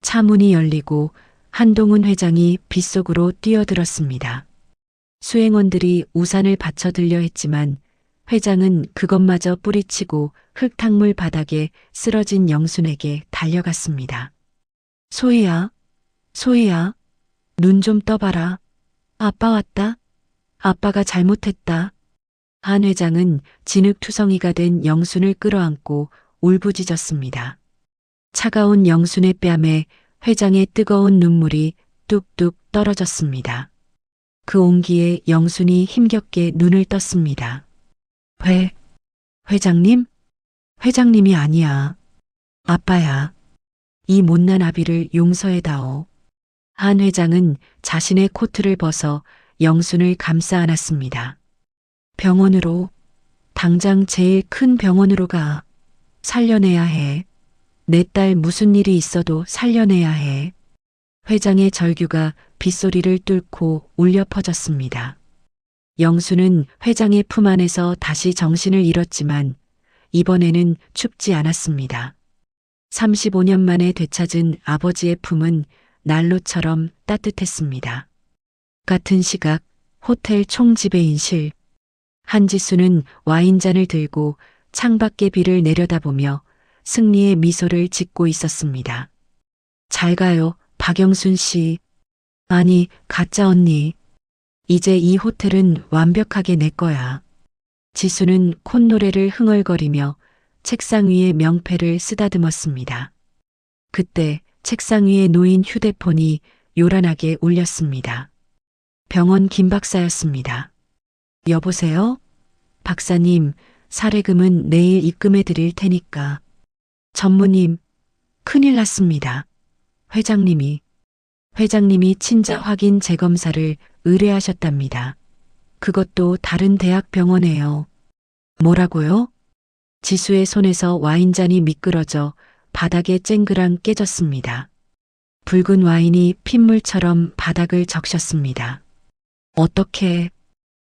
차 문이 열리고 한동훈 회장이 빗속으로 뛰어들었습니다. 수행원들이 우산을 받쳐들려 했지만 회장은 그것마저 뿌리치고 흙탕물 바닥에 쓰러진 영순에게 달려갔습니다. 소희야, 소희야, 눈 좀 떠봐라. 아빠 왔다. 아빠가 잘못했다. 한 회장은 진흙투성이가 된 영순을 끌어안고 울부짖었습니다. 차가운 영순의 뺨에 회장의 뜨거운 눈물이 뚝뚝 떨어졌습니다. 그 온기에 영순이 힘겹게 눈을 떴습니다. 회장님? 회장님이 아니야. 아빠야. 이 못난 아비를 용서해다오. 한 회장은 자신의 코트를 벗어 영순을 감싸 안았습니다. 병원으로, 당장 제일 큰 병원으로 가. 살려내야 해. 내 딸 무슨 일이 있어도 살려내야 해. 회장의 절규가 빗소리를 뚫고 울려 퍼졌습니다. 영수는 회장의 품 안에서 다시 정신을 잃었지만 이번에는 춥지 않았습니다. 35년 만에 되찾은 아버지의 품은 난로처럼 따뜻했습니다. 같은 시각 호텔 총지배인실. 한지수는 와인잔을 들고 창밖의 비를 내려다보며 승리의 미소를 짓고 있었습니다. 잘 가요, 박영순 씨. 아니, 가짜 언니. 이제 이 호텔은 완벽하게 내 거야. 지수는 콧노래를 흥얼거리며 책상 위에 명패를 쓰다듬었습니다. 그때 책상 위에 놓인 휴대폰이 요란하게 울렸습니다. 병원 김 박사였습니다. 여보세요? 박사님, 사례금은 내일 입금해 드릴 테니까. 전무님, 큰일 났습니다. 회장님이 친자 확인 재검사를 의뢰하셨답니다. 그것도 다른 대학 병원에요. 뭐라고요? 지수의 손에서 와인잔이 미끄러져 바닥에 쨍그랑 깨졌습니다. 붉은 와인이 핏물처럼 바닥을 적셨습니다.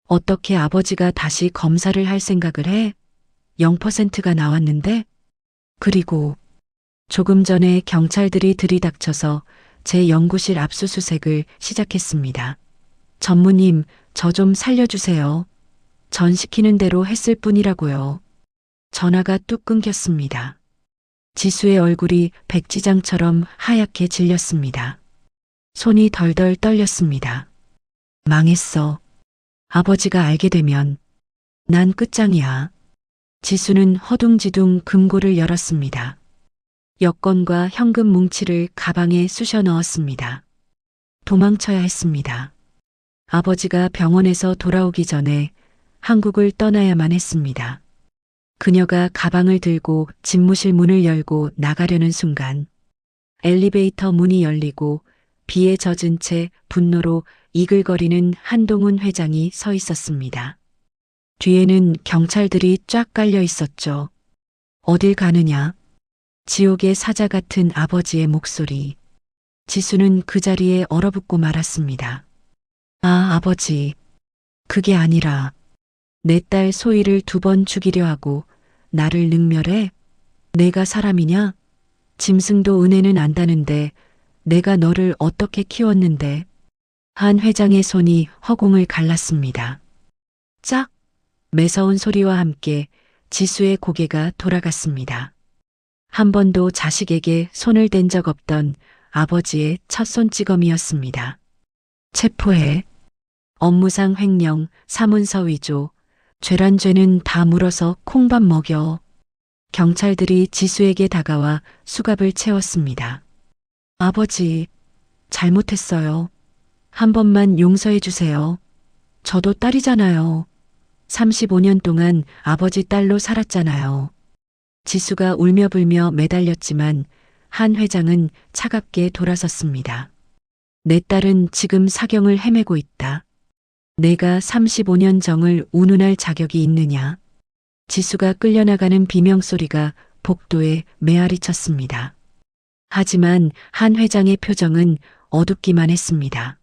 어떻게 아버지가 다시 검사를 할 생각을 해? 0%가 나왔는데? 그리고 조금 전에 경찰들이 들이닥쳐서 제 연구실 압수수색을 시작했습니다. 전무님, 저 좀 살려주세요. 전 시키는 대로 했을 뿐이라고요. 전화가 뚝 끊겼습니다. 지수의 얼굴이 백지장처럼 하얗게 질렸습니다. 손이 덜덜 떨렸습니다. 망했어. 아버지가 알게 되면 난 끝장이야. 지수는 허둥지둥 금고를 열었습니다. 여권과 현금 뭉치를 가방에 쑤셔 넣었습니다. 도망쳐야 했습니다. 아버지가 병원에서 돌아오기 전에 한국을 떠나야만 했습니다. 그녀가 가방을 들고 집무실 문을 열고 나가려는 순간 엘리베이터 문이 열리고 비에 젖은 채 분노로 이글거리는 한동훈 회장이 서 있었습니다. 뒤에는 경찰들이 쫙 깔려 있었죠. 어딜 가느냐? 지옥의 사자 같은 아버지의 목소리. 지수는 그 자리에 얼어붙고 말았습니다. 아, 아버지. 그게 아니라 내 딸 소희를 2번 죽이려 하고 나를 능멸해? 내가 사람이냐? 짐승도 은혜는 안다는데 내가 너를 어떻게 키웠는데? 한 회장의 손이 허공을 갈랐습니다. 짝! 매서운 소리와 함께 지수의 고개가 돌아갔습니다. 한 번도 자식에게 손을 댄 적 없던 아버지의 첫 손찌검이었습니다. 체포해. 업무상 횡령, 사문서 위조, 죄란 죄는 다 물어서 콩밥 먹여. 경찰들이 지수에게 다가와 수갑을 채웠습니다. 아버지, 잘못했어요. 한 번만 용서해 주세요. 저도 딸이잖아요. 35년 동안 아버지 딸로 살았잖아요. 지수가 울며 불며 매달렸지만 한 회장은 차갑게 돌아섰습니다. 내 딸은 지금 사경을 헤매고 있다. 내가 35년 정을 운운할 자격이 있느냐? 지수가 끌려나가는 비명소리가 복도에 메아리 쳤습니다. 하지만 한 회장의 표정은 어둡기만 했습니다.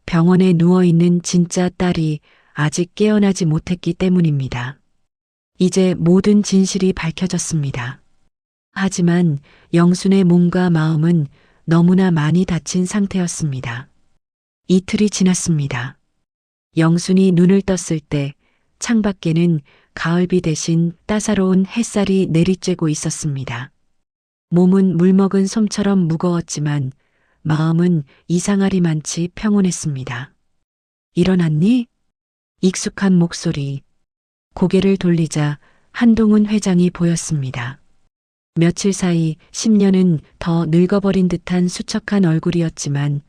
병원에 누워있는 진짜 딸이 아직 깨어나지 못했기 때문입니다. 이제 모든 진실이 밝혀졌습니다. 하지만 영순의 몸과 마음은 너무나 많이 다친 상태였습니다. 이틀이 지났습니다. 영순이 눈을 떴을 때 창밖에는 가을비 대신 따사로운 햇살이 내리쬐고 있었습니다. 몸은 물먹은 솜처럼 무거웠지만 마음은 이상하리만치 평온했습니다. 일어났니? 익숙한 목소리. 고개를 돌리자 한동훈 회장이 보였습니다. 며칠 사이 10년은 더 늙어버린 듯한 수척한 얼굴이었지만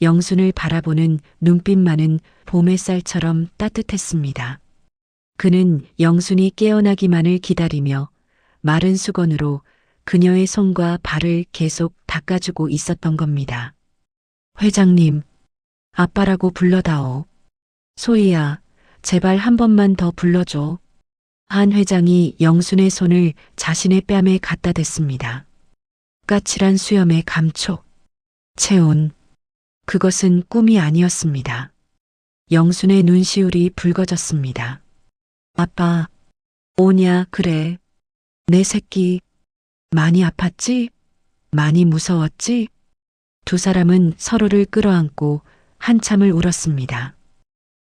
영순을 바라보는 눈빛만은 봄 햇살처럼 따뜻했습니다. 그는 영순이 깨어나기만을 기다리며 마른 수건으로 그녀의 손과 발을 계속 닦아주고 있었던 겁니다. 회장님, 아빠라고 불러다오. 소희야, 제발 한 번만 더 불러줘. 한 회장이 영순의 손을 자신의 뺨에 갖다 댔습니다. 까칠한 수염의 감촉. 체온. 그것은 꿈이 아니었습니다. 영순의 눈시울이 붉어졌습니다. 아빠, 오냐, 그래. 내 새끼. 많이 아팠지? 많이 무서웠지? 두 사람은 서로를 끌어안고 한참을 울었습니다.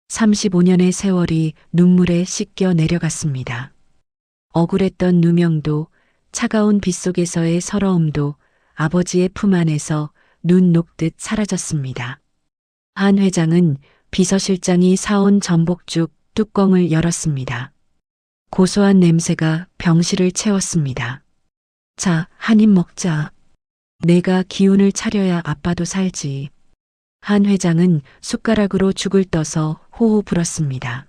35년의 세월이 눈물에 씻겨 내려갔습니다. 억울했던 누명도, 차가운 빗속에서의 서러움도 아버지의 품 안에서 눈 녹듯 사라졌습니다. 한 회장은 비서실장이 사온 전복죽 뚜껑을 열었습니다. 고소한 냄새가 병실을 채웠습니다. 자, 한 입 먹자. 내가 기운을 차려야 아빠도 살지. 한 회장은 숟가락으로 죽을 떠서 호호 불었습니다.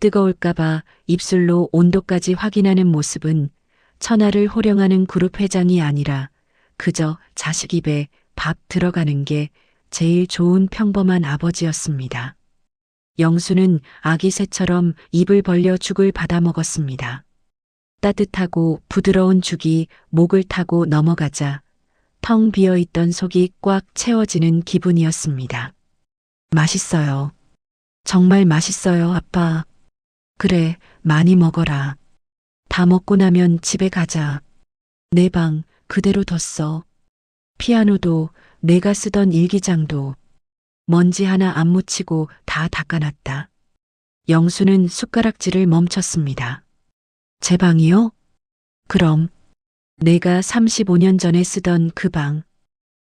뜨거울까봐 입술로 온도까지 확인하는 모습은 천하를 호령하는 그룹 회장이 아니라 그저 자식 입에 밥 들어가는 게 제일 좋은 평범한 아버지였습니다. 영수는 아기 새처럼 입을 벌려 죽을 받아 먹었습니다. 따뜻하고 부드러운 죽이 목을 타고 넘어가자 텅 비어있던 속이 꽉 채워지는 기분이었습니다. 맛있어요. 정말 맛있어요, 아빠. 그래, 많이 먹어라. 다 먹고 나면 집에 가자. 내 방 그대로 뒀어. 피아노도 내가 쓰던 일기장도 먼지 하나 안 묻히고 다 닦아놨다. 영수는 숟가락질을 멈췄습니다. 제 방이요? 그럼 내가 35년 전에 쓰던 그 방,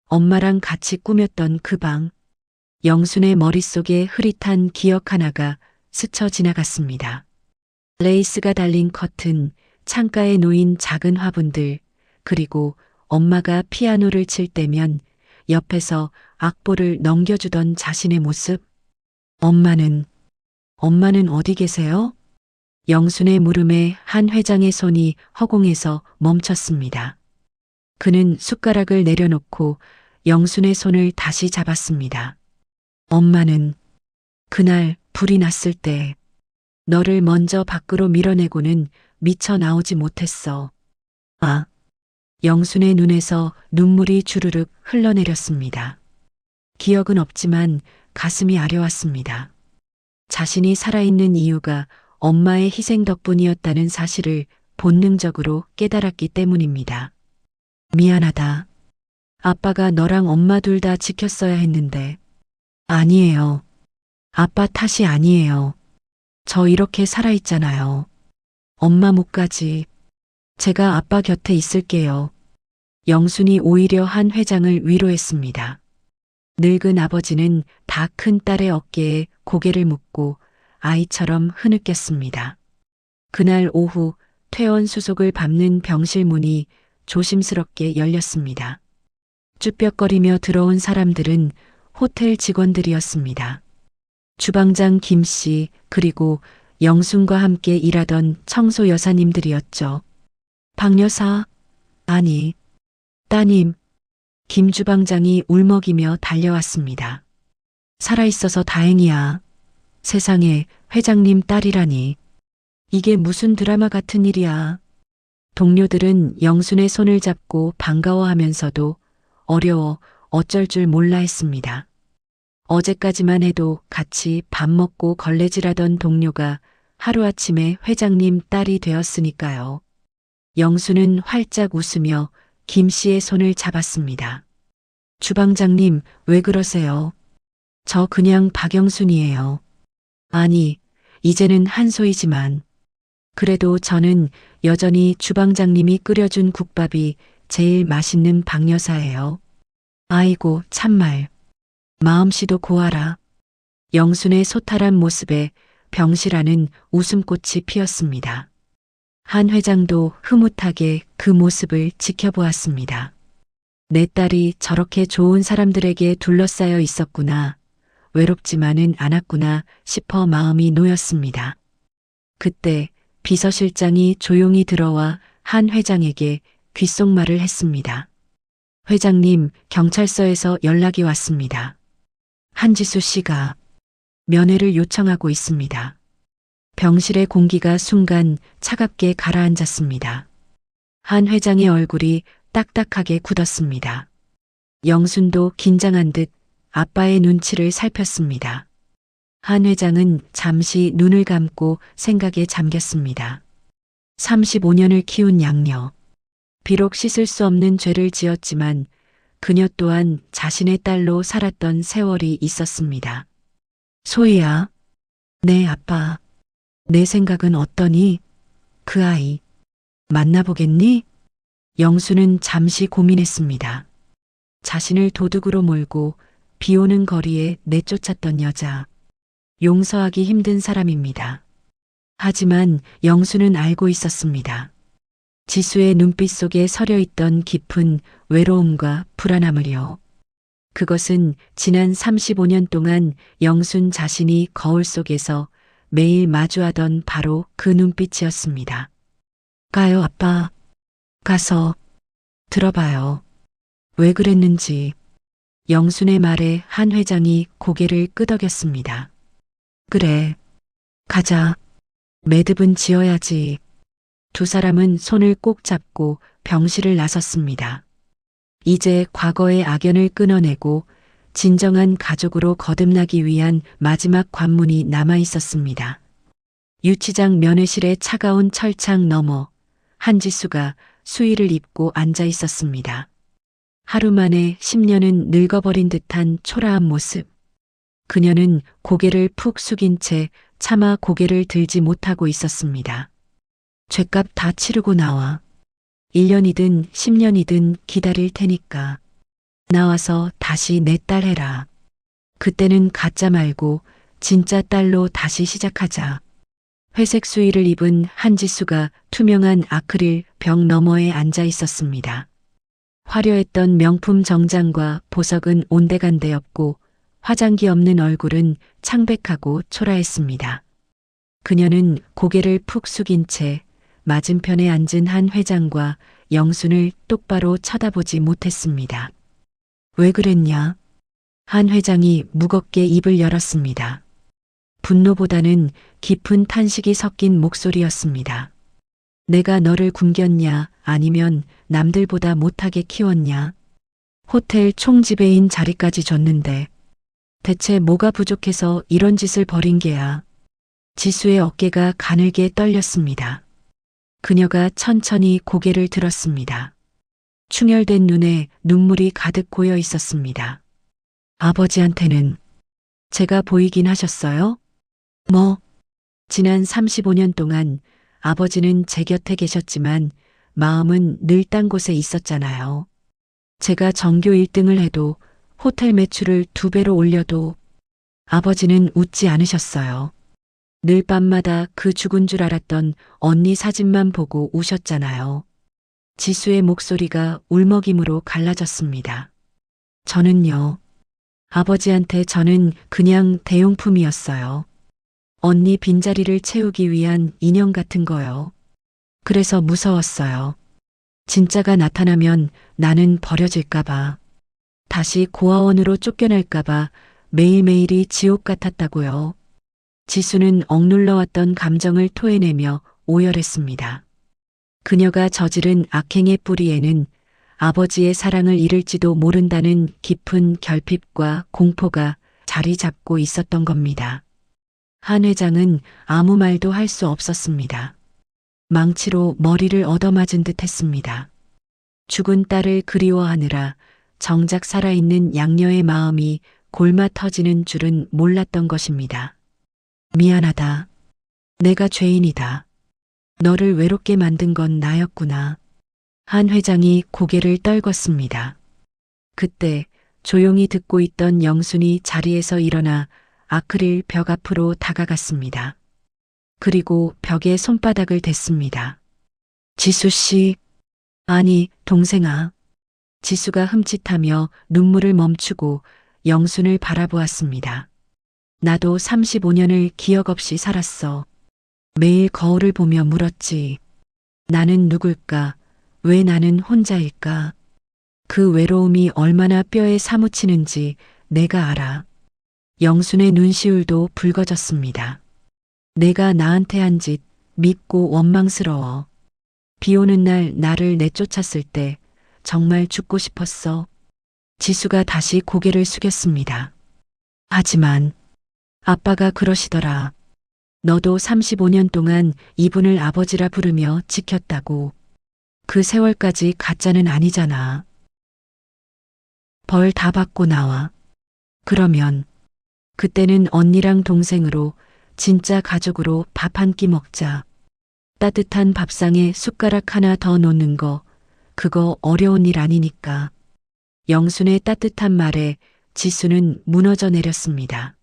엄마랑 같이 꾸몄던 그 방. 영순의 머릿속에 흐릿한 기억 하나가 스쳐 지나갔습니다. 레이스가 달린 커튼, 창가에 놓인 작은 화분들, 그리고 엄마가 피아노를 칠 때면 옆에서 악보를 넘겨주던 자신의 모습. 엄마는 어디 계세요? 영순의 물음에 한 회장의 손이 허공에서 멈췄습니다. 그는 숟가락을 내려놓고 영순의 손을 다시 잡았습니다. 엄마는 그날 불이 났을 때 너를 먼저 밖으로 밀어내고는 미쳐 나오지 못했어. 아, 영순의 눈에서 눈물이 주르륵 흘러내렸습니다. 기억은 없지만 가슴이 아려왔습니다. 자신이 살아있는 이유가 엄마의 희생 덕분이었다는 사실을 본능적으로 깨달았기 때문입니다. 미안하다. 아빠가 너랑 엄마 둘 다 지켰어야 했는데. 아니에요. 아빠 탓이 아니에요. 저 이렇게 살아있잖아요. 엄마 못 가지. 제가 아빠 곁에 있을게요. 영순이 오히려 한 회장을 위로했습니다. 늙은 아버지는 다 큰 딸의 어깨에 고개를 묻고 아이처럼 흐느꼈습니다. 그날 오후 퇴원 수속을 밟는 병실 문이 조심스럽게 열렸습니다. 쭈뼛거리며 들어온 사람들은 호텔 직원들이었습니다. 주방장 김 씨, 그리고 영순과 함께 일하던 청소 여사님들이었죠. 박 여사, 아니, 따님, 김 주방장이 울먹이며 달려왔습니다. 살아있어서 다행이야. 세상에 회장님 딸이라니. 이게 무슨 드라마 같은 일이야. 동료들은 영순의 손을 잡고 반가워하면서도 어려워 어쩔 줄 몰라 했습니다. 어제까지만 해도 같이 밥 먹고 걸레질하던 동료가 하루아침에 회장님 딸이 되었으니까요. 영순은 활짝 웃으며 김 씨의 손을 잡았습니다. 주방장님, 왜 그러세요? 저 그냥 박영순이에요. 아니, 이제는 한소이지만. 그래도 저는 여전히 주방장님이 끓여준 국밥이 제일 맛있는 박 여사예요. 아이고, 참말. 마음씨도 고와라. 영순의 소탈한 모습에 병실안은 웃음꽃이 피었습니다. 한 회장도 흐뭇하게 그 모습을 지켜보았습니다. 내 딸이 저렇게 좋은 사람들에게 둘러싸여 있었구나. 외롭지만은 않았구나 싶어 마음이 놓였습니다. 그때 비서실장이 조용히 들어와 한 회장에게 귓속말을 했습니다. 회장님, 경찰서에서 연락이 왔습니다. 한지수 씨가 면회를 요청하고 있습니다. 병실의 공기가 순간 차갑게 가라앉았습니다. 한 회장의 얼굴이 딱딱하게 굳었습니다. 영순도 긴장한 듯 아빠의 눈치를 살폈습니다. 한 회장은 잠시 눈을 감고 생각에 잠겼습니다. 35년을 키운 양녀. 비록 씻을 수 없는 죄를 지었지만 그녀 또한 자신의 딸로 살았던 세월이 있었습니다. 소희야, 네 아빠. 내 생각은 어떠니? 그 아이 만나보겠니? 영수는 잠시 고민했습니다. 자신을 도둑으로 몰고 비오는 거리에 내쫓았던 여자. 용서하기 힘든 사람입니다. 하지만 영수는 알고 있었습니다. 지수의 눈빛 속에 서려 있던 깊은 외로움과 불안함을요. 그것은 지난 35년 동안 영순 자신이 거울 속에서 매일 마주하던 바로 그 눈빛이었습니다. 가요, 아빠. 가서 들어봐요. 왜 그랬는지. 영순의 말에 한 회장이 고개를 끄덕였습니다. 그래. 가자. 매듭은 지어야지. 두 사람은 손을 꼭 잡고 병실을 나섰습니다. 이제 과거의 악연을 끊어내고 진정한 가족으로 거듭나기 위한 마지막 관문이 남아 있었습니다. 유치장 면회실의 차가운 철창 너머 한지수가 수의를 입고 앉아 있었습니다. 하루 만에 10년은 늙어버린 듯한 초라한 모습. 그녀는 고개를 푹 숙인 채 차마 고개를 들지 못하고 있었습니다. 죗값 다 치르고 나와. 1년이든 10년이든 기다릴 테니까. 나와서 다시 내 딸 해라. 그때는 가짜 말고 진짜 딸로 다시 시작하자. 회색 수의를 입은 한지수가 투명한 아크릴 벽 너머에 앉아 있었습니다. 화려했던 명품 정장과 보석은 온데간데 없고 화장기 없는 얼굴은 창백하고 초라했습니다. 그녀는 고개를 푹 숙인 채 맞은편에 앉은 한 회장과 영순을 똑바로 쳐다보지 못했습니다. 왜 그랬냐? 한 회장이 무겁게 입을 열었습니다. 분노보다는 깊은 탄식이 섞인 목소리였습니다. 내가 너를 굶겼냐, 아니면 남들보다 못하게 키웠냐? 호텔 총지배인 자리까지 줬는데 대체 뭐가 부족해서 이런 짓을 벌인 게야? 지수의 어깨가 가늘게 떨렸습니다. 그녀가 천천히 고개를 들었습니다. 충혈된 눈에 눈물이 가득 고여 있었습니다. 아버지한테는 제가 보이긴 하셨어요? 뭐, 지난 35년 동안 아버지는 제 곁에 계셨지만 마음은 늘 딴 곳에 있었잖아요. 제가 전교 1등을 해도 호텔 매출을 2배로 올려도 아버지는 웃지 않으셨어요. 늘 밤마다 그 죽은 줄 알았던 언니 사진만 보고 우셨잖아요. 지수의 목소리가 울먹임으로 갈라졌습니다. 저는요, 아버지한테 저는 그냥 대용품이었어요. 언니 빈자리를 채우기 위한 인형 같은 거요. 그래서 무서웠어요. 진짜가 나타나면 나는 버려질까봐. 다시 고아원으로 쫓겨날까봐 매일매일이 지옥 같았다고요. 지수는 억눌러왔던 감정을 토해내며 오열했습니다. 그녀가 저지른 악행의 뿌리에는 아버지의 사랑을 잃을지도 모른다는 깊은 결핍과 공포가 자리 잡고 있었던 겁니다. 한 회장은 아무 말도 할 수 없었습니다. 망치로 머리를 얻어맞은 듯 했습니다. 죽은 딸을 그리워하느라 정작 살아있는 양녀의 마음이 골마 터지는 줄은 몰랐던 것입니다. 미안하다. 내가 죄인이다. 너를 외롭게 만든 건 나였구나. 한 회장이 고개를 떨궜습니다. 그때 조용히 듣고 있던 영순이 자리에서 일어나 아크릴 벽 앞으로 다가갔습니다. 그리고 벽에 손바닥을 댔습니다. 지수 씨, 아니, 동생아. 지수가 흠칫하며 눈물을 멈추고 영순을 바라보았습니다. 나도 35년을 기억 없이 살았어. 매일 거울을 보며 물었지. 나는 누굴까? 왜 나는 혼자일까? 그 외로움이 얼마나 뼈에 사무치는지 내가 알아. 영순의 눈시울도 붉어졌습니다. 내가 나한테 한 짓 밉고 원망스러워. 비 오는 날 나를 내쫓았을 때 정말 죽고 싶었어. 지수가 다시 고개를 숙였습니다. 하지만 아빠가 그러시더라. 너도 35년 동안 이분을 아버지라 부르며 지켰다고. 그 세월까지 가짜는 아니잖아. 벌 다 받고 나와. 그러면 그때는 언니랑 동생으로 진짜 가족으로 밥 한 끼 먹자. 따뜻한 밥상에 숟가락 하나 더 놓는 거, 그거 어려운 일 아니니까. 영순의 따뜻한 말에 지수는 무너져 내렸습니다.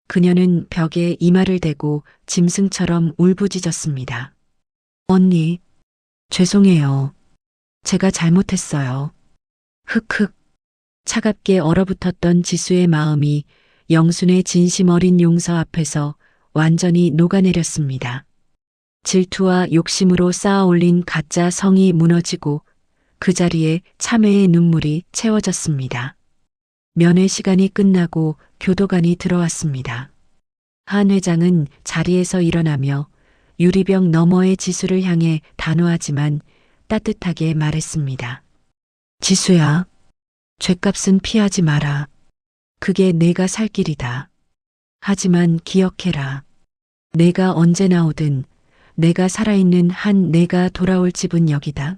그녀는 벽에 이마를 대고 짐승처럼 울부짖었습니다. 언니, 죄송해요. 제가 잘못했어요. 흑흑. 차갑게 얼어붙었던 지수의 마음이 영순의 진심 어린 용서 앞에서 완전히 녹아내렸습니다. 질투와 욕심으로 쌓아 올린 가짜 성이 무너지고 그 자리에 참회의 눈물이 채워졌습니다. 면회 시간이 끝나고 교도관이 들어왔습니다. 한 회장은 자리에서 일어나며 유리병 너머의 지수를 향해 단호하지만 따뜻하게 말했습니다. 지수야, 죗값은 피하지 마라. 그게 내가 살 길이다. 하지만 기억해라. 내가 언제 나오든 내가 살아있는 한 내가 돌아올 집은 여기다.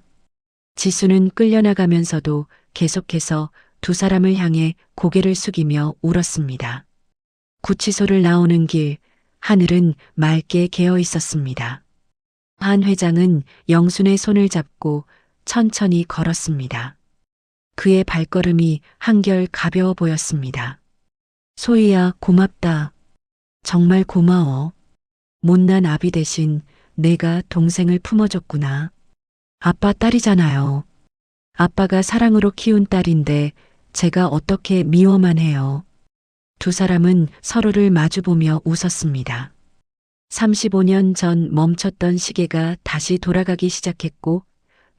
지수는 끌려나가면서도 계속해서 두 사람을 향해 고개를 숙이며 울었습니다. 구치소를 나오는 길, 하늘은 맑게 개어 있었습니다. 한 회장은 영순의 손을 잡고 천천히 걸었습니다. 그의 발걸음이 한결 가벼워 보였습니다. 소희야, 고맙다. 정말 고마워. 못난 아비 대신 내가 동생을 품어줬구나. 아빠 딸이잖아요. 아빠가 사랑으로 키운 딸인데 제가 어떻게 미워만 해요. 두 사람은 서로를 마주보며 웃었습니다. 35년 전 멈췄던 시계가 다시 돌아가기 시작했고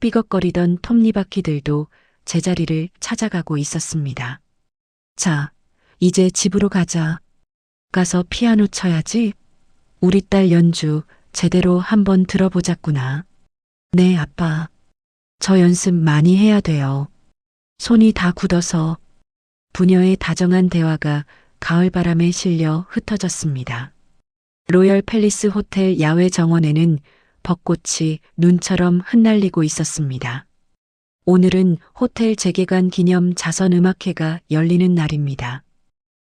삐걱거리던 톱니바퀴들도 제자리를 찾아가고 있었습니다. 자, 이제 집으로 가자. 가서 피아노 쳐야지. 우리 딸 연주 제대로 한번 들어보자꾸나. 네, 아빠. 저 연습 많이 해야 돼요. 손이 다 굳어서 부녀의 다정한 대화가 가을바람에 실려 흩어졌습니다. 로열 팰리스 호텔 야외 정원에는 벚꽃이 눈처럼 흩날리고 있었습니다. 오늘은 호텔 재개관 기념 자선음악회가 열리는 날입니다.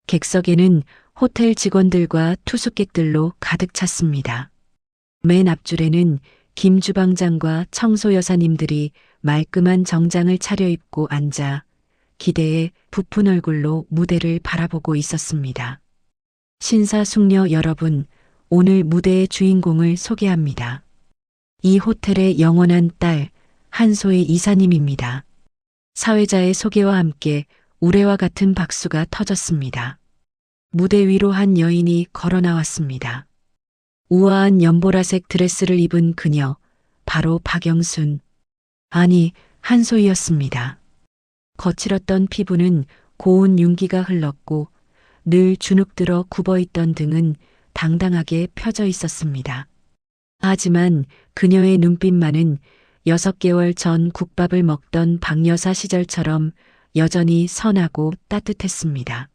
객석에는 호텔 직원들과 투숙객들로 가득 찼습니다. 맨 앞줄에는 김 주방장과 청소 여사님들이 말끔한 정장을 차려입고 앉아 기대에 부푼 얼굴로 무대를 바라보고 있었습니다. 신사숙녀 여러분, 오늘 무대의 주인공을 소개합니다. 이 호텔의 영원한 딸, 한소의 이사님입니다. 사회자의 소개와 함께 우레와 같은 박수가 터졌습니다. 무대 위로 한 여인이 걸어 나왔습니다. 우아한 연보라색 드레스를 입은 그녀, 바로 박영순. 아니, 한소희였습니다. 거칠었던 피부는 고운 윤기가 흘렀고 늘 주눅들어 굽어있던 등은 당당하게 펴져 있었습니다. 하지만 그녀의 눈빛만은 6개월 전 국밥을 먹던 박여사 시절처럼 여전히 선하고 따뜻했습니다.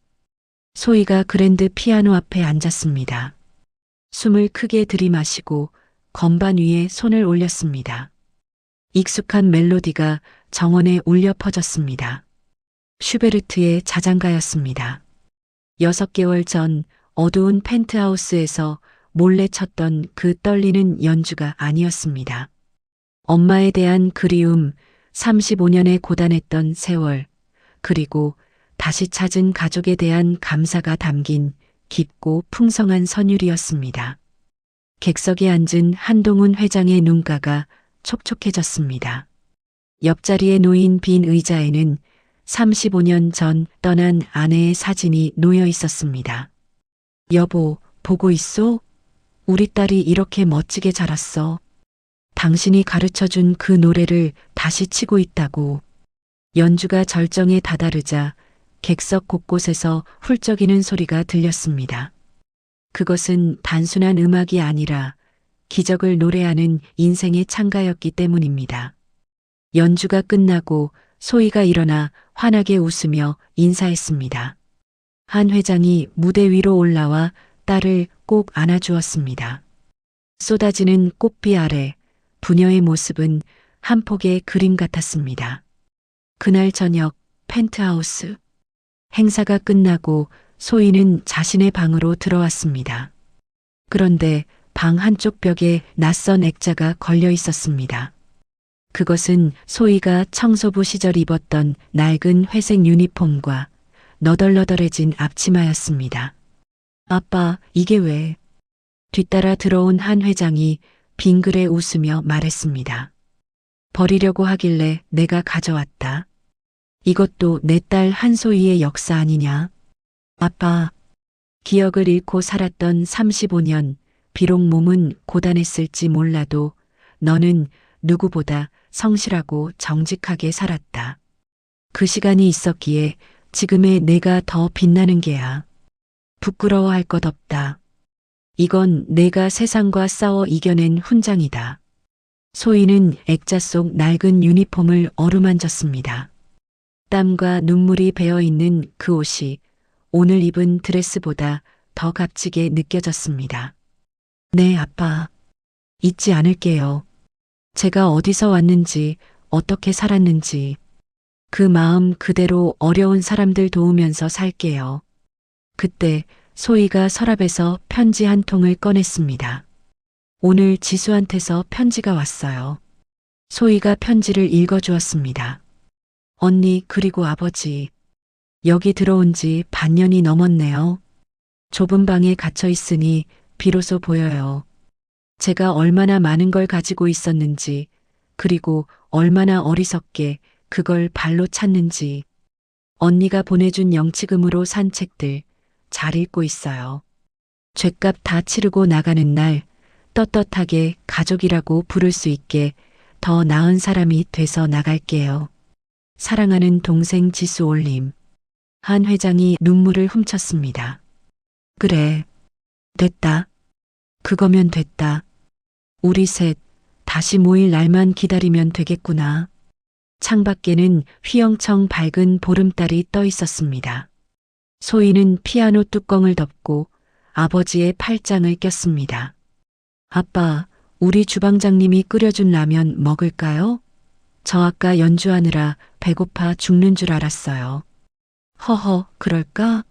소희가 그랜드 피아노 앞에 앉았습니다. 숨을 크게 들이마시고 건반 위에 손을 올렸습니다. 익숙한 멜로디가 정원에 울려 퍼졌습니다. 슈베르트의 자장가였습니다. 6개월 전 어두운 펜트하우스에서 몰래 쳤던 그 떨리는 연주가 아니었습니다. 엄마에 대한 그리움, 35년의 고단했던 세월, 그리고 다시 찾은 가족에 대한 감사가 담긴 깊고 풍성한 선율이었습니다. 객석에 앉은 한동훈 회장의 눈가가 촉촉해졌습니다. 옆자리에 놓인 빈 의자에는 35년 전 떠난 아내의 사진이 놓여 있었습니다. 여보, 보고 있소? 우리 딸이 이렇게 멋지게 자랐어. 당신이 가르쳐준 그 노래를 다시 치고 있다고. 연주가 절정에 다다르자 객석 곳곳에서 훌쩍이는 소리가 들렸습니다. 그것은 단순한 음악이 아니라 기적을 노래하는 인생의 찬가였기 때문입니다. 연주가 끝나고 소희가 일어나 환하게 웃으며 인사했습니다. 한 회장이 무대 위로 올라와 딸을 꼭 안아주었습니다. 쏟아지는 꽃비 아래 부녀의 모습은 한 폭의 그림 같았습니다. 그날 저녁 펜트하우스. 행사가 끝나고 소희는 자신의 방으로 들어왔습니다. 그런데 방 한쪽 벽에 낯선 액자가 걸려 있었습니다. 그것은 소희가 청소부 시절 입었던 낡은 회색 유니폼과 너덜너덜해진 앞치마였습니다. 아빠, 이게 왜? 뒤따라 들어온 한 회장이 빙그레 웃으며 말했습니다. 버리려고 하길래 내가 가져왔다. 이것도 내 딸 한소희의 역사 아니냐? 아빠, 기억을 잃고 살았던 35년, 비록 몸은 고단했을지 몰라도 너는 누구보다 성실하고 정직하게 살았다. 그 시간이 있었기에 지금의 내가 더 빛나는 게야. 부끄러워할 것 없다. 이건 내가 세상과 싸워 이겨낸 훈장이다. 소희는 액자 속 낡은 유니폼을 어루만졌습니다. 땀과 눈물이 배어있는 그 옷이 오늘 입은 드레스보다 더 값지게 느껴졌습니다. 네, 아빠. 잊지 않을게요. 제가 어디서 왔는지, 어떻게 살았는지, 그 마음 그대로 어려운 사람들 도우면서 살게요. 그때 소희가 서랍에서 편지 한 통을 꺼냈습니다. 오늘 지수한테서 편지가 왔어요. 소희가 편지를 읽어주었습니다. 언니, 그리고 아버지. 여기 들어온 지 반년이 넘었네요. 좁은 방에 갇혀 있으니 비로소 보여요. 제가 얼마나 많은 걸 가지고 있었는지, 그리고 얼마나 어리석게 그걸 발로 찼는지. 언니가 보내준 영치금으로 산 책들 잘 읽고 있어요. 죗값 다 치르고 나가는 날 떳떳하게 가족이라고 부를 수 있게 더 나은 사람이 돼서 나갈게요. 사랑하는 동생 지수 올림. 한 회장이 눈물을 훔쳤습니다. 그래, 됐다. 그거면 됐다. 우리 셋 다시 모일 날만 기다리면 되겠구나. 창밖에는 휘영청 밝은 보름달이 떠 있었습니다. 소희는 피아노 뚜껑을 덮고 아버지의 팔짱을 꼈습니다. 아빠, 우리 주방장님이 끓여준 라면 먹을까요? 저 아까 연주하느라 배고파 죽는 줄 알았어요. 허허, 그럴까?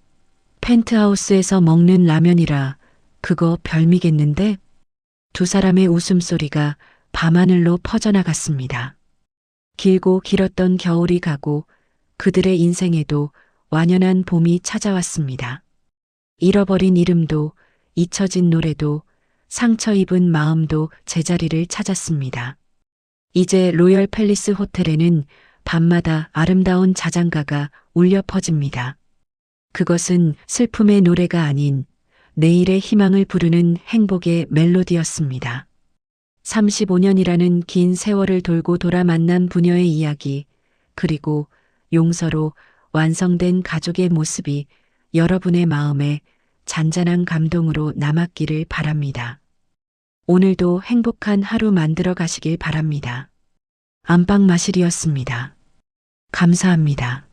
펜트하우스에서 먹는 라면이라 그거 별미겠는데? 두 사람의 웃음소리가 밤하늘로 퍼져나갔습니다. 길고 길었던 겨울이 가고 그들의 인생에도 완연한 봄이 찾아왔습니다. 잃어버린 이름도 잊혀진 노래도 상처 입은 마음도 제자리를 찾았습니다. 이제 로열 팰리스 호텔에는 밤마다 아름다운 자장가가 울려 퍼집니다. 그것은 슬픔의 노래가 아닌 내일의 희망을 부르는 행복의 멜로디였습니다. 35년이라는 긴 세월을 돌고 돌아 만난 부녀의 이야기, 그리고 용서로 완성된 가족의 모습이 여러분의 마음에 잔잔한 감동으로 남았기를 바랍니다. 오늘도 행복한 하루 만들어 가시길 바랍니다. 안방마실이었습니다. 감사합니다.